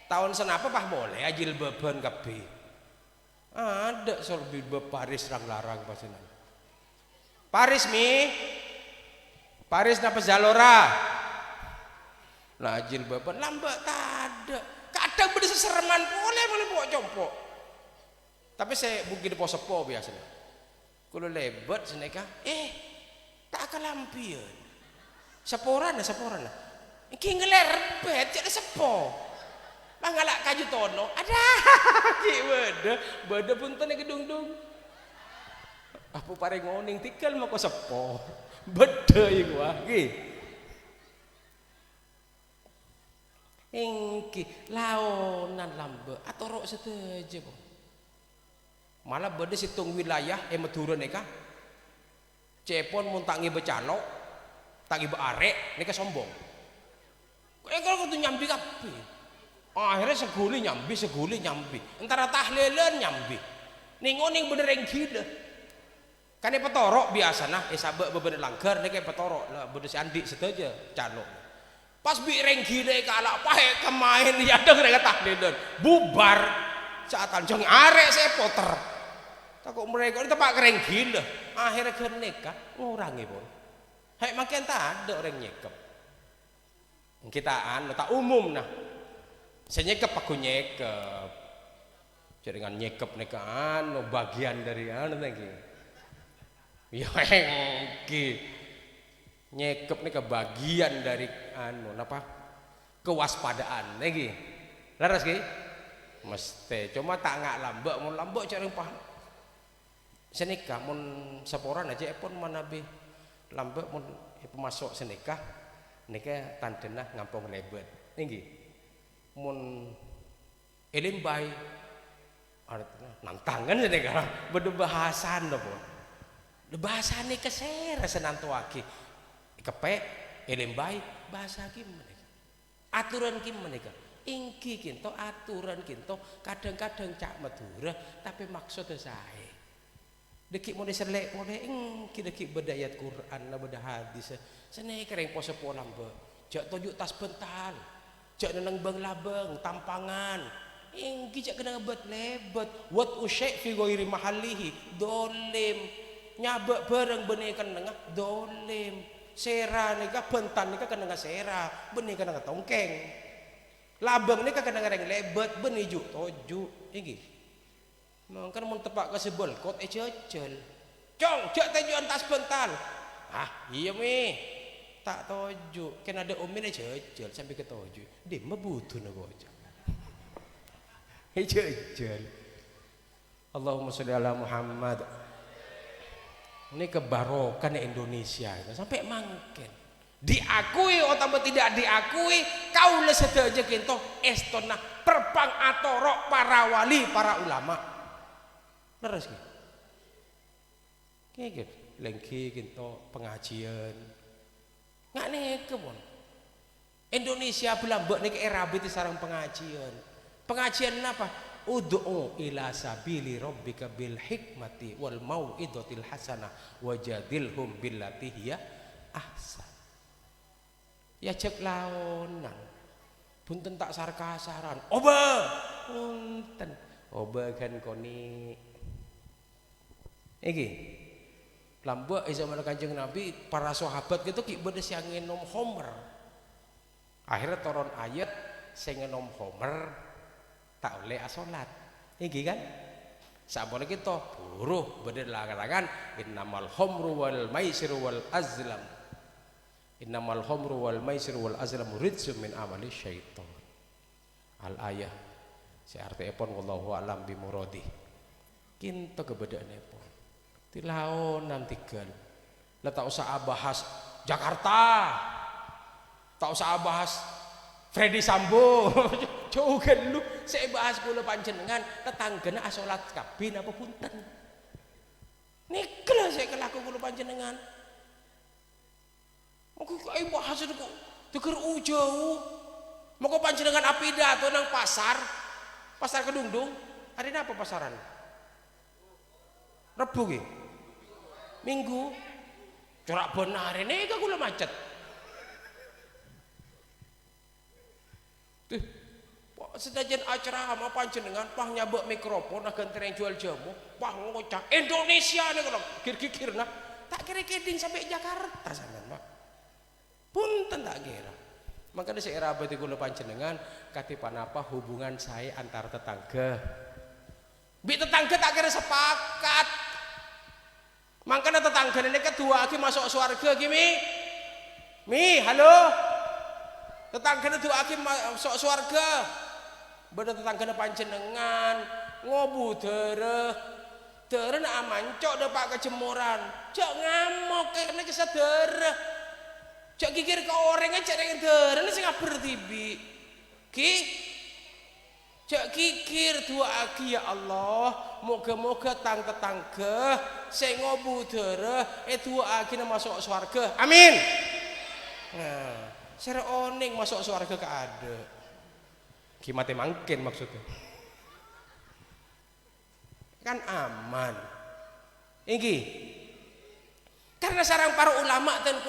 tahun senapa pah boleh ajil baben kabeh ada sorbi Paris larang pasinan Paris Paris napa Zalora lajil bapak lambat tada kadang beda sesereman boleh bawa compok tapi saya bukti di posepo biasanya kalau lebat seneka tak akan lampion seporan iki ngeler bet jadi sepo mangalak kaju tono ada ki beda punten gedung-dung apa pare ngoning tikal mako sepo beda iku ki engki laonan lambe atorok seteje po malah beda situng wilayah Madura nika cepon mun tak ngibe calok tak ngibe arek nika sombong kalau kudu nyambi kabeh akhirnya seguli nyambi antara tahlilan nyambi ningoning bener yang gila kan petorok biasa nah sabek bebener langgar nih kayak petorok lah bener si Andi setuju calo pas bi reng gila kalak pahe kemain ya ada mereka tahlilan bubar saat anjong arek saya poter takut mereka ini tempat reng gila akhirnya keneka ngurangi pun hai makin tak ada orang nyekep kita tak umum nah saya nyekep aku nyekep jaringan nyekep nekaan bagian dari anu lagi ya engki nyekep nih bagian dari anu apa kewaspadaan lagi laras ki mesti cuma tak ngak lambek cari paham senikah mun seporan aja pun manabi lambek mun masuk senikah nika tandenah ngampung lebet nggih mun elim bay artinya nantangan senikah beda bahasan lho bahasane kesera senantuaki kepek elim bay bahasa gimana aturan gimana ingki kinto aturan kinto kadang-kadang cak Madura tapi maksudnya saya dekik mau diselek mau ingki dekik beda ayat Quran lah beda hadis senai kereng pose polam be jak tujuk tas bental jak neneng bang labeng tampangan ingki jak kena ngebet lebet wat usyek fi ghairi mahalihi dolim nyabek bareng benih kenengah dolim sera nika bentan nika kena sera benih kena tongkeng labang nika kena ngereng lebet benih juk toju iki mangkan mun tepak ke sebel kot jejel cong jak tujuan tas bental ah iya mi tak toju kan ada omine jejel sampai ke toju dia mebutuh nego aja jejel Allahumma sholli ala Muhammad ini kebarokan Indonesia sampai mangken diakui atau tidak diakui kau sedaja kinto estona perpang atorok para wali para ulama leres kayak lengki kinto pengajian nggak nih kebon Indonesia belambek nih era itu sarang pengajian apa ud'u ila sabili rabbika bil hikmati wal mau'izatil hasanah wajadilhum billati hiya ahsan ya cek laonan punten tak sarkasaran oba punten oba kan koni iki lambek zaman Kanjeng Nabi para sahabat gitu ki bedes yang ngenom homer akhirnya turun ayat sing ngenom homer tak oleh asolat iki kan sabone kita buruh bener larangan innamal khamru wal maisiru wal azlam innamal khamru wal maisiru wal azlam rijsum min amali syaitan al ayah seartipun wallahu alam bi muradi kinto kebedaanipun tilaonan tigal lah tak usah bahas Jakarta tak usah bahas Freddy Sambo juga lu saya bahas kula panjenengan tetanggana asolat kabin apa punten niklah saya kelaku kula panjenengan aku kayak bahas itu kok deker jauh mau panjenengan apidato nang pasar Kedungdung hari apa pasaran Rebu ge Minggu corak benar ini kula macet sedajan acara sama panjenengan pah nyabek mikrofon agan tereng jual jamu pah ngocak Indonesia nih kalau kir-kir nah tak kira keding sampai Jakarta sampean Pak punten tak kira makanya saya rabat kula panjenengan katipan apa hubungan saya antar tetangga bi tetangga tak kira sepakat makanya tetangga ini kedua lagi masuk surga gini mi halo tetangga kedua lagi masuk surga beda tetanggana panjenengan ngobu dereh nak mancok depak kejemuran cok ngamuk karena kesadereh cok gigir ke orangnya cak dengan dereh ini sing bertibi ki cok gigir dua aki ya Allah moga-moga tetangga saya ngobu dereh dua aki masuk surga amin nah secara oning masuk surga ke ada kimate mangkin maksudnya kan aman iki karena sarang para ulama dan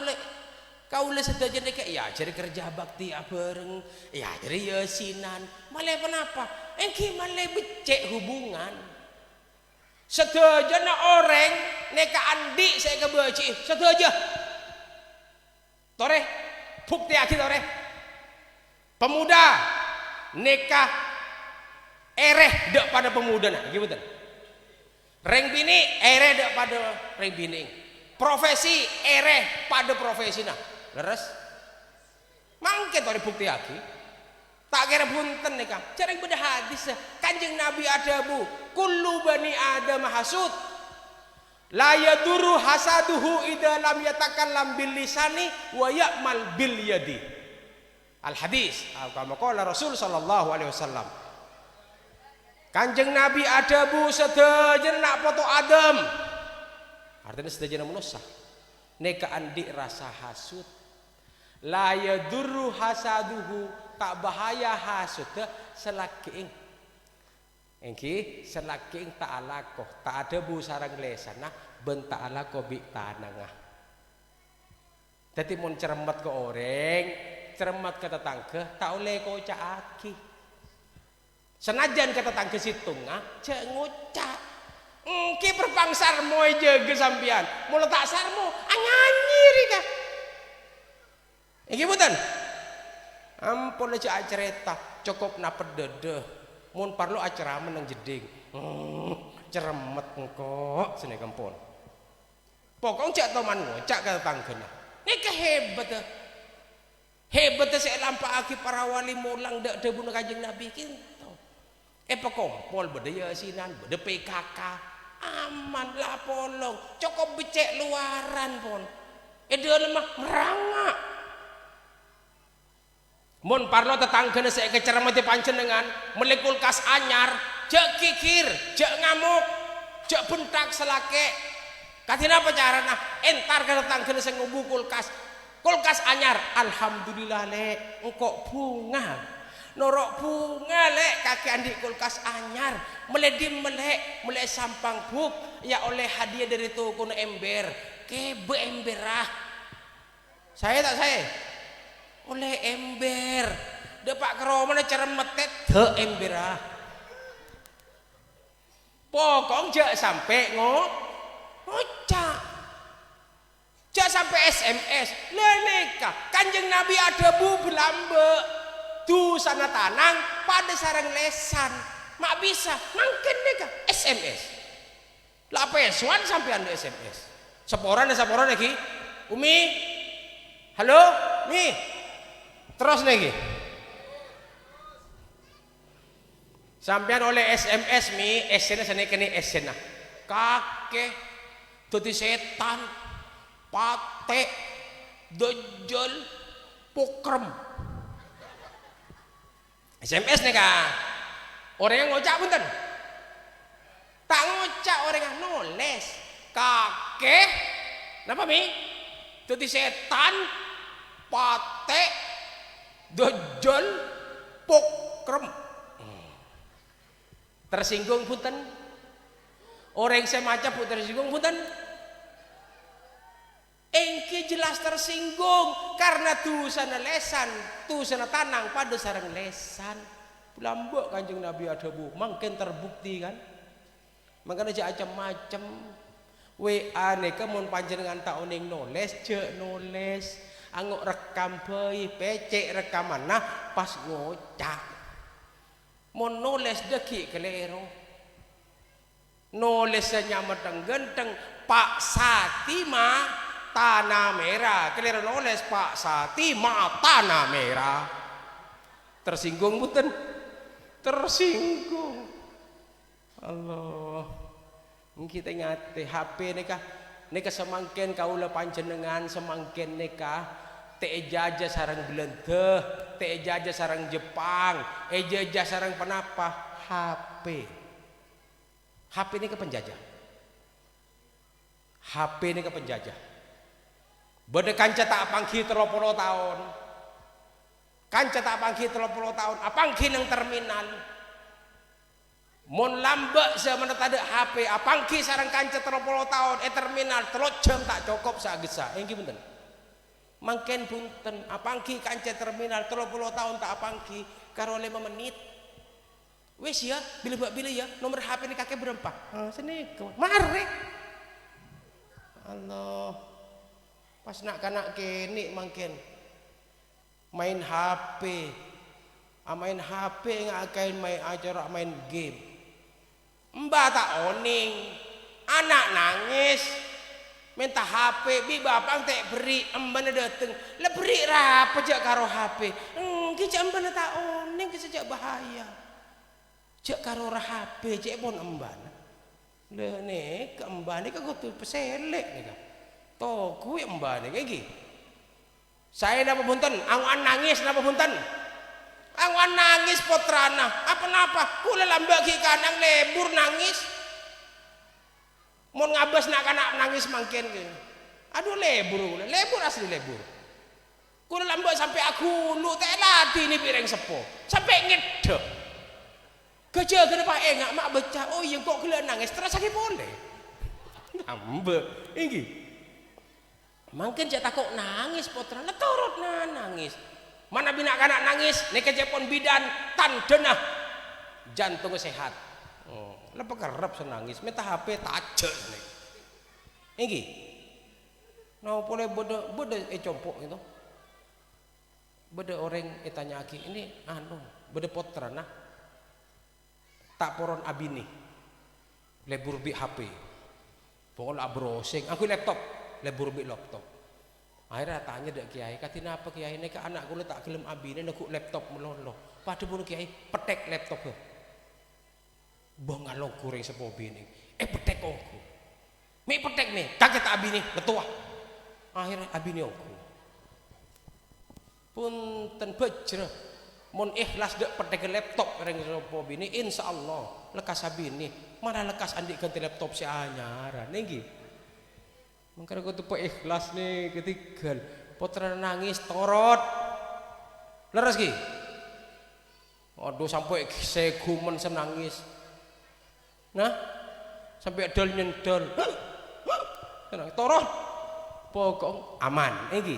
kaula sedajan kayak ya jadi kerja bakti bareng ya jadi yasinan malah kenapa iki malah becek hubungan sedajan orang neka andi saya kebaci sedaja tore bukti akhir tore pemuda nikah ereh dek pada pemuda nah gimana reng bini ereh dek pada reng bini profesi ereh pada profesi nah leres mangke tori bukti lagi Tak kira punten nih kang. Jarang beda hadis Kanjeng Nabi adabu. Kullu bani Adam hasud. La yaduru hasaduhu idza lam yatakallam bil lisani wa ya'mal bil yadi. Al hadis. Kama qala Rasul sallallahu alaihi wasallam. Kanjeng Nabi adabu sedajen nak foto Adam. Artinya sedajen manusia. Neka andik rasa hasud. La yaduru hasaduhu. Tak bahaya hasud selaki engki selaki tak alakoh tak ada bu sarang lesana ben tak alakoh bi tanangah. Jadi mun cermat ke orang cermat ke tetangga tak oleh kau caaki senajan ke tetangga situngah cek ngucak engki berpangsar moy jege sampian mula tak sarmu anyanyi rika engki bukan ampun aja cerita cukup na pedede mun parlo acara meneng jeding ceremet engko sini kampun pokok cak toman ngocak ke tanggena ini kehebat hebat saya lampaaki para wali mulang dak debu Kanjeng Nabi kinto pekompol bede yasinan bede PKK aman lah polong cukup becek luaran pun dia lemah merangak mun parlo tetanggane saya kecermati panjenengan meli kulkas anyar jak kikir jak ngamuk jak bentak selake katina apa carana entar ke tetanggane saya ngubu kulkas anyar alhamdulillah lek engkau bunga norok bunga lek kaki andi kulkas anyar meledim melek sampang buk ya oleh hadiah dari toko ember kebe emberah saya tak saya oleh ember depak keromane cara metet te emberah pokok jak sampai ngocak jak sampai SMS leneka Kanjeng Nabi ada bu belambe tu sana tanang pada sarang lesan mak bisa mangken deka SMS lah pesuan sampai anda SMS seporan lagi Umi halo Mi terus lagi sampean oleh SMS mi esena sana kene esena kakek tuti setan pate dojol pokrem SMS nih kak orang yang ngocak punten tak ngocak orang yang nulis kakek napa mi tuti setan pate dojol pokrem tersinggung punten orang saya maca pun tersinggung punten engke jelas tersinggung karena tu sana lesan tu sana tanang pada sarang lesan lambok Kanjeng Nabi ada bu makin terbukti kan makanya aja macam WA neka mun panjenengan tak oning nulis je nulis anguk rekam bayi pecek rekaman nah pas ngocak mau nulis deki kelero nulisnya medeng genteng Pak Satima tanah merah kelero nulis Pak Satima tanah merah tersinggung buten tersinggung Allah kita ngate HP neka semangken kaula panjenengan semangken neka te jaja sarang Belanda te jaja sarang Jepang jaja sarang penapa HP ini ke penjajah HP ini ke penjajah bede kanca tak pangki 30 tahun kanca tak pangki 30 tahun apangki nang terminal mon lambek zaman ada HP apangki sarang kanca 30 tahun terminal 3 jam tak cukup sagesa engki punten mangken punten apangki kanca terminal 30 tahun tak apangki karo 5 menit wis ya bila ya nomor HP ini kakek berapa sini mare Allah pas nak kanak kene mangken main HP main HP ngakain main acara main game mbak tak oning anak nangis minta HP bi bapak tak beri emban dateng le beri apa jak karo HP ki jak emban tak oning ki sejak bahaya jak karo HP cek pun emban le ne ke emban ni ke kutu peselek ni ka to kuwi emban ni iki saya napa punten angan nangis napa punten angan nangis putrana apa-napa kula lambak ki kanang lebur nangis mun ngabas nak kanak nangis mangken ke aduh lebur asli lebur kula lambak sampai aku lu tak lati ni pireng sepo sampai ngedek kerja ke depan engak mak baca oh iya kok kula nangis terus sakit boleh ngambek iki mangken jak takok nangis putra le turut nangis mana bina kanak nangis nek kejepon bidan tan denah jantung sehat lepas kerap senangis minta HP tajak nih ini nah boleh beda compok itu beda orang tanya aki ini anu beda potra nah tak poron abini lebur bi HP pokoknya browsing aku laptop lebur bi laptop akhirnya tanya dek kiai katina apa kiai ini ke anakku tak gelem abini aku laptop melolo pada pun kiai petek laptop ke bangalong kurang sepo bini petek aku mi petek nih kaget abini letua akhirnya abini aku punten bejre mon ikhlas dek petek laptop ring sepo bini insyaallah lekas abini mana lekas andik ganti laptop si anyaran nggih mangkane kudu ikhlas nih ketiga putra nangis torot leres ki aduh sampai segumen senangis nah sampai dol nyendol tenang torot pokok aman iki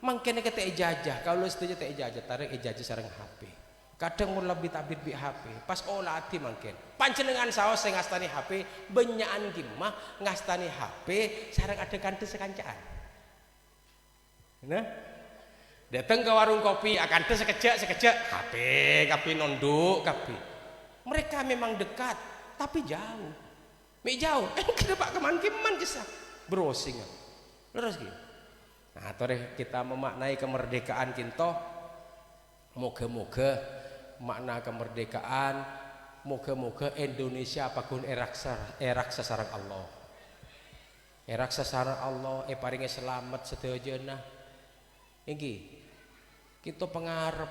mangkene kete ijazah kalau setuju teh ijazah tarik ijazah sareng HP kadang mun lebih tabir bi HP pas olati mangken panjenengan saos sing ngastani HP benyaan gimah ngastani HP sareng ada kanthi sekancaan nah datang ke warung kopi akan sekejap HP kapi nonduk kapi mereka memang dekat tapi jauh kenapa pak keman kisah browsing terus gitu nah toreh kita memaknai kemerdekaan kinto moga-moga makna kemerdekaan moga-moga Indonesia apapun eraksa sareng Allah eraksa sareng Allah paringe selamat sedayana iki kita pengarep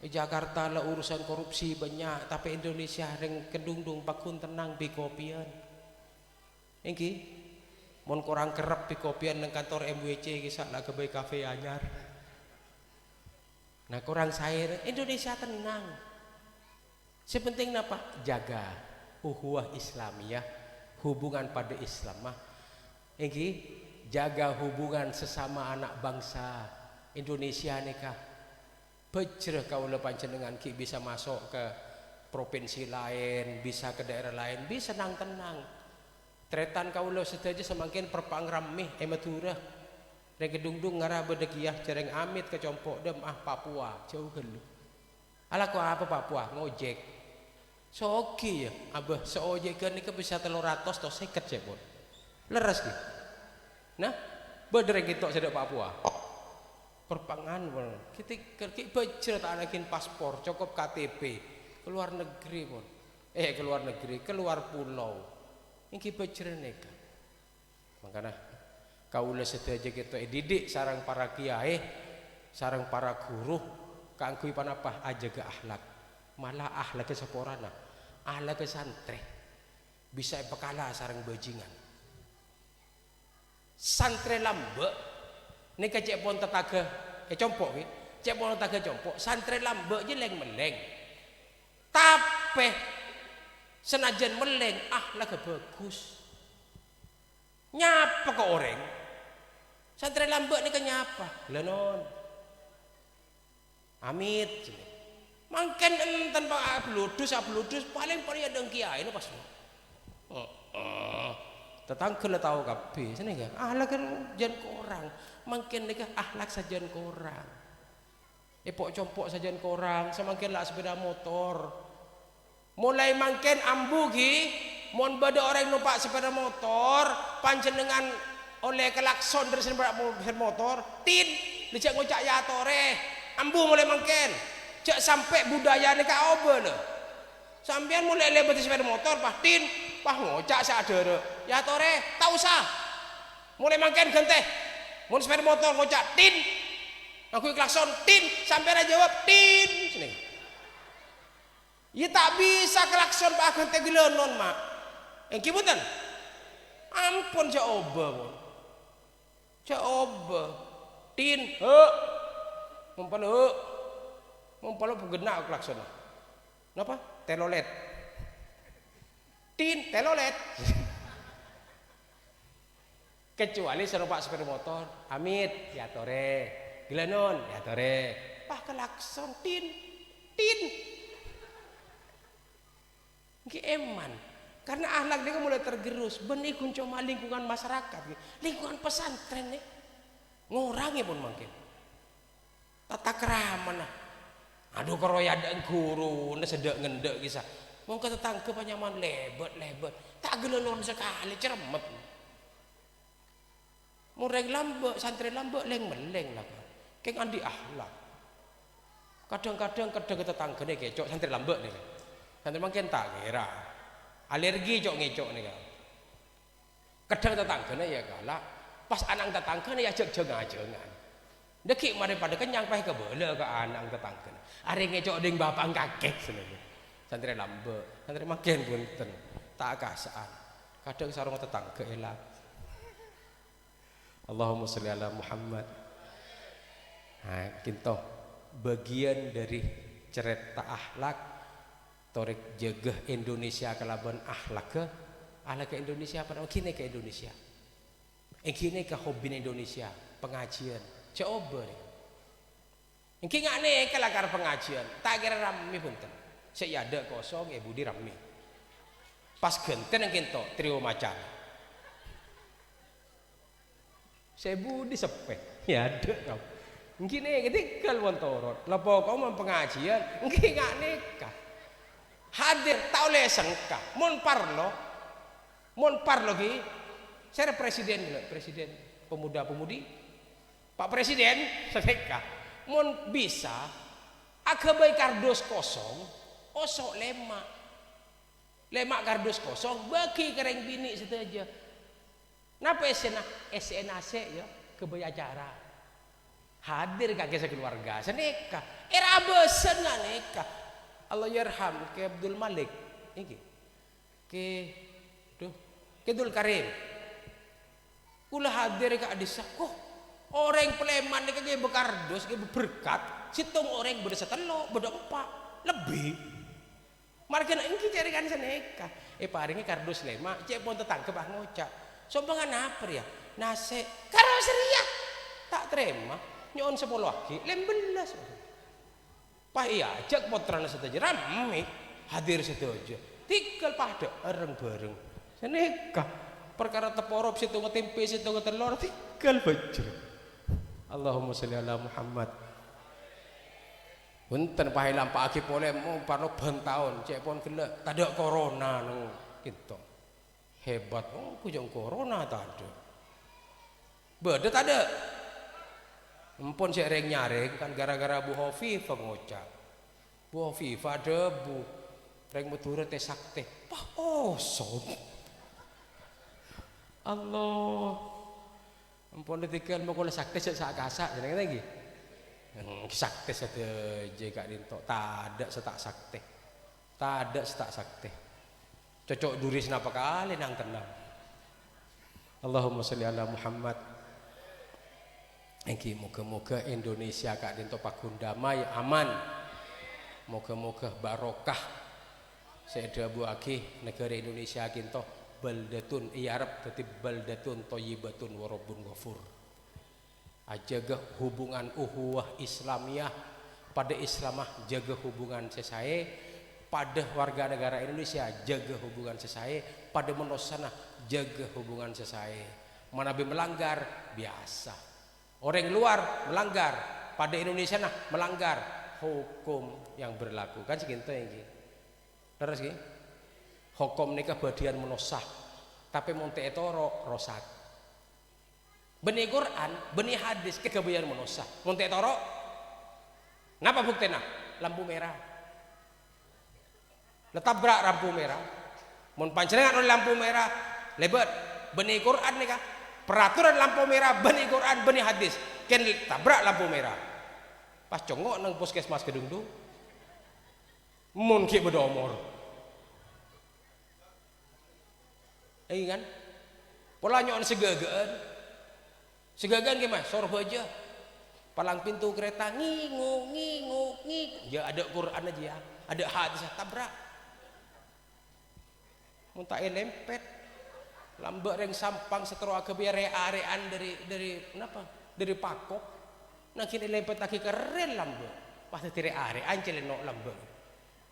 Jakarta lah urusan korupsi banyak tapi Indonesia ring kedungdung pakun tenang bikopian iki mon kurang kerep bikopian nang kantor MWC kisah lah kebaik kafe anyar nah kurang saya Indonesia tenang sepenting apa jaga uhuwah Islamiyah hubungan pada Islam iki jaga hubungan sesama anak bangsa Indonesia nikah bejreh kaula panjenengan ki bisa masuk ke provinsi lain, bisa ke daerah lain, bisa tenang. Tretan kaula sedaja semakin perpangramih Madura. Reng kedungdung ngarah bedegiyah cereng amit ke compok dem Papua, jauh gelu. Ala ku apa Papua ngojek. Soki ya, abah seojek kan nika bisa 300 to 50 cepot. Leres ki. Nah, bedreng kitok sedek Papua. Perpangan kita kerki bejret anakin paspor cukup KTP keluar negeri pun keluar negeri keluar pulau ini bejret neka makanya kaula sedaja kita didik sarang para kiai sarang para guru kangkui panapa aja ke akhlak malah akhlak keseporana akhlak santri bisa pekala sarang bajingan santri lambek neka cek pon tetaga compok cek pon tetaga compok santri lambek je leng meleng tapi senajan meleng akhlak bagus nyapa ke orang santri lambek neka nyapa lenon amit mangken enten pak abludus paling ada kiai ini pas tetangga lah tahu kabeh sini kan akhlak kan jan korang mungkin nikah akhlak sajian korang pok compok sajian korang semakin lah sepeda motor mulai mungkin ambu ki Mon beda orang numpak sepeda motor panjenengan oleh kelakson dari sepeda motor tin licak ngocak ya tore ambu mulai mangken cek sampai budaya ni ka obe le sampean mulai lebet sepeda motor pah tin pah ngocak sadere ya tore tak usah mulai mangken genteh mun sepeda motor ngocak tin aku klakson tin sampean jawab tin sini ya tak bisa klakson pak genteh gelenon mak engki punten ampun coba tin mumpalo pegena klakson napa telolet tin telolet kecuali serempak sepeda motor amit ya tore gelenon ya tore pah klakson tin engki eman karena akhlak dia mulai tergerus benih cuma lingkungan masyarakat lingkungan pesantren nih ngurangi pun mungkin tata kerama nah aduh keroyadan guru nah sedek ngendek kisah mau ke tetangga panyaman lebet tak gelenon sekali ceremet mureng lambe santri lambe leng lah keng andi akhlak kadang-kadang tetangga nih kecok santri lambe nih santri mungkin tak kira alergi cok ngecok nih kan kadang tetangganya ya galak pas anak tetangganya ya jeng-jengan dekik daripada kenyang pah kebele ke anak tetangganya hari ngecok ding bapak kakek sebenarnya santri lambe santri makin punten tak kasaan kadang sarung tetangga elak Allahumma sholli ala Muhammad nah kinto bagian dari cerita akhlak torek jegeh Indonesia kalaban akhlak ke Indonesia pada kini ke Indonesia kini ke hobi Indonesia pengajian coba nih kini nggak nih kelakar pengajian tak kira rame punten saya ada kosong budi rame pas genten yang kinto trio macan saya budi sepet ya ada kau mungkin ketika wontorot lepo kau mau pengajian mungkin nggak nikah hadir tak oleh sengkah mon parlo ki saya presiden pemuda-pemudi Pak Presiden sedekah mon bisa agabai kardos kosong osok lemak kardos kosong bagi kereng bini saja napa SNAC ya kebai acara hadir kakek sekeluarga seneka era besen nggak nikah Allah yarham ke Abdul Malik iki ke Abdul Karim kula hadir ke adisa kok orang Pleman iki ge bekardos ge berkat situng orang berdesa telo berempat lebih marga iki carikan seneka paringi kardos lema cek pon tetangga bah ngocak sombangan apa ya nase karoseria tak terima nyon 10 lagi lembelas Pak iya ajak potran sedaja rame hadir sedaja tinggal pada bareng seneka perkara teporop situ ngetempe situ ngetelor tinggal bajre Allahumma sholli ala Muhammad punten pahilam Pak Aki pole mau parno ben taun cek pon gelek tadak corona nang gitu hebat kujang corona tadi beda tadi empun si reng nyaring kan gara-gara Bu Hovifah ngocap Bu Hovifah debu reng meturut teh sakte pah osot Allah empun ditikal mau kalau sakte sak kasak jenenge lagi sakte sate jeka dinto tak ada setak sakte cocok duris napa kali nang tenang Allahumma sholli ala Muhammad Engki moga-moga Indonesia kak dinto pakun damai aman moga-moga barokah saya bu aki negara Indonesia kinto baldatun iya Arab tapi baldatun thayyibatun wa rabbun ghafur ajaga hubungan uhuwah Islamiyah pada Islamah jaga hubungan sesae pada warga negara Indonesia jaga hubungan sesae pada menosana jaga hubungan sesae mana melanggar biasa orang luar melanggar pada Indonesia nah melanggar hukum yang berlaku kan segitu yang terus hukum nikah badian menosah tapi monte etoro rosak benih Quran benih hadis kegabayan menosah monte etoro napa buktena lampu merah letabrak lampu merah mun panjenengan oleh lampu merah lebat benih Quran nikah peraturan lampu merah benih Quran benih hadis ken tabrak lampu merah pas congok nang puskesmas kedungdung mun ki bedomor kan pola nyon segagaan gimana sor baja palang pintu kereta ngingu ya ada Quran aja ya ada hadis tabrak muntah lempet lambe reng sampang setero kebiare arean dari kenapa dari pakok nah kini lempet lagi keren lambe pas dari arean celeno lambe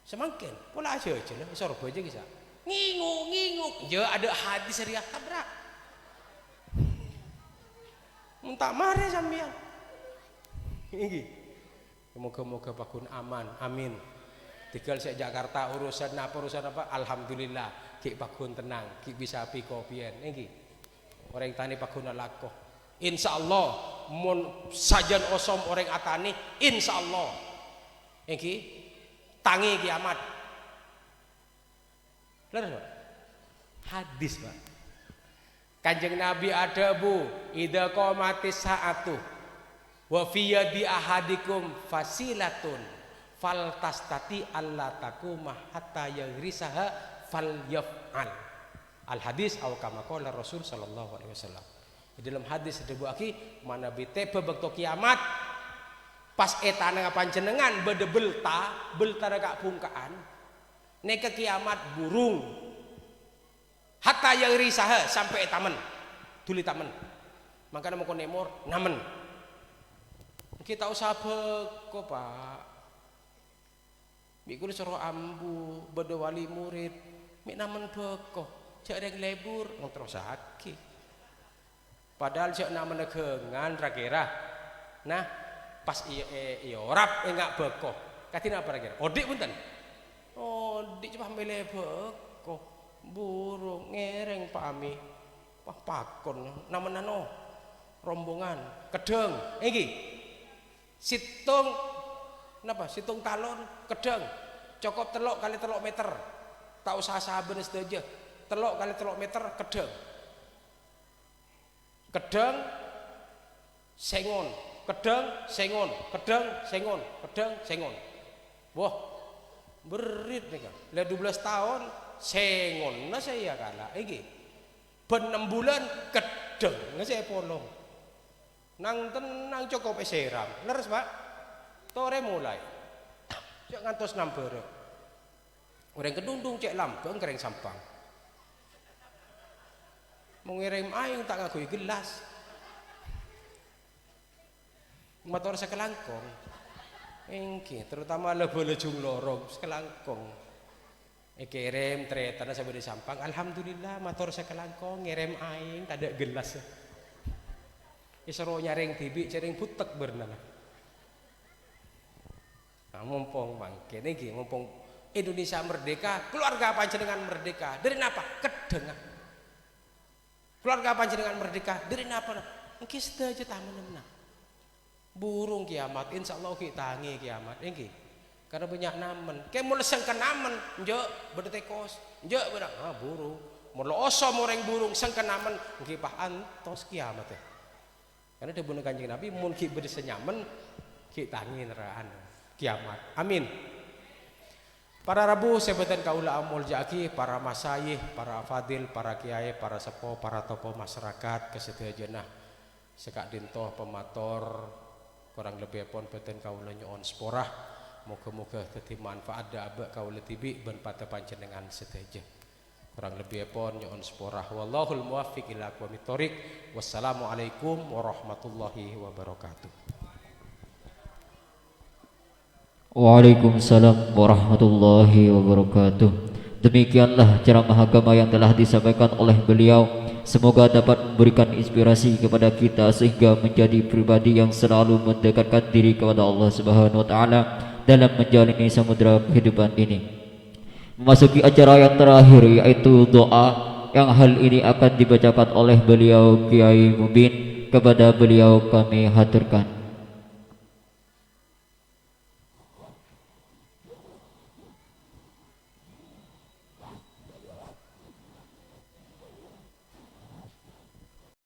semangkin pola aja lah sor baja bisa ngingu ya ada hadis riak tabrak muntah mare sampean iki moga-moga pakun aman amin tinggal saya Jakarta urusan apa alhamdulillah ki pakun tenang ki bisa piko pian iki orang tani pakun lakoh insyaallah mun sajan osom orang atani insyaallah iki tangi kiamat Leres, hadis Pak. Kanjeng Nabi ada bu, idza qamatis saatu wa fi yadi ahadikum fasilatun fal tastati alla takuma hatta yagrisaha fal yaf'al. Al hadis atau kama qala Rasul sallallahu alaihi wasallam. Di dalam hadis ada bu aki mana bete bebekto kiamat pas etana panjenengan bedebelta belta gak bungkaan neka kiamat burung hatta yang risaha sampai tamen tuli tamen makanya mau konemor namen kita usah beko Pak mikul soro ambu beda wali murid mik namen beko cak reng lebur terus sakit padahal cak namen negengan rakira nah pas iya rap enggak beko katina apa rakira odik punten oh di cepah mele beko burung ngereng pami pah pakon namenano rombongan kedeng iki situng napa situng talon kedeng cokop telok kali telok meter tak usah saben sedaja telok kali telok meter kedeng sengon wah berit nih kan, lihat 12 tahun sengon, nah saya kalah, iki, ben 6 bulan kedeng, nggak saya polong, nang tenang cukup seram, leres Pak, tore mulai, cek ngantos namper, orang kedundung cek lambang kering sampang, mengirim aing tak ngakui gelas, motor sekelangkong. Engki terutama lebo-lejung lorong sekelangkong kirim tretan sampai di sampang alhamdulillah motor sekelangkong ngirim aing ada gelas isro nyaring tibi cering putek bernama nah mumpung bangke niki mumpung Indonesia merdeka keluarga panjenengan merdeka dari napa kedengan keluarga panjenengan merdeka dari napa engki sedaja tamen burung kiamat insyaallah ki tangi kiamat engki karena banyak namen kayak mulai sengken namen njok bertekos njok bedak burung mulai osom orang burung sengken namen engki pah antos kiamat ya karena dia bunuh Kanjeng Nabi mun ki bersenyamen ki tangi neraan kiamat amin para rabu sebutan kaula amul jaki para masayih para fadil para kiai para sepo para tokoh masyarakat kesetia jenah sekak dintoh pemator kurang lebih pun beten kaula nyoon sporah moga-moga dadi manfaat da abek kaula tibi ben pada panjenengan seteja kurang lebih pun nyoon sporah wallahul muwaffiq ila aqwamit thoriq wassalamu alaikum warahmatullahi wabarakatuh. Waalaikumsalam warahmatullahi wabarakatuh. Demikianlah ceramah agama yang telah disampaikan oleh beliau. Semoga dapat memberikan inspirasi kepada kita sehingga menjadi pribadi yang selalu mendekatkan diri kepada Allah Subhanahu wa taala dalam menjalani samudera kehidupan ini. Memasuki acara yang terakhir yaitu doa yang hal ini akan dibacakan oleh beliau Kiai Mubin. Kepada beliau kami haturkan.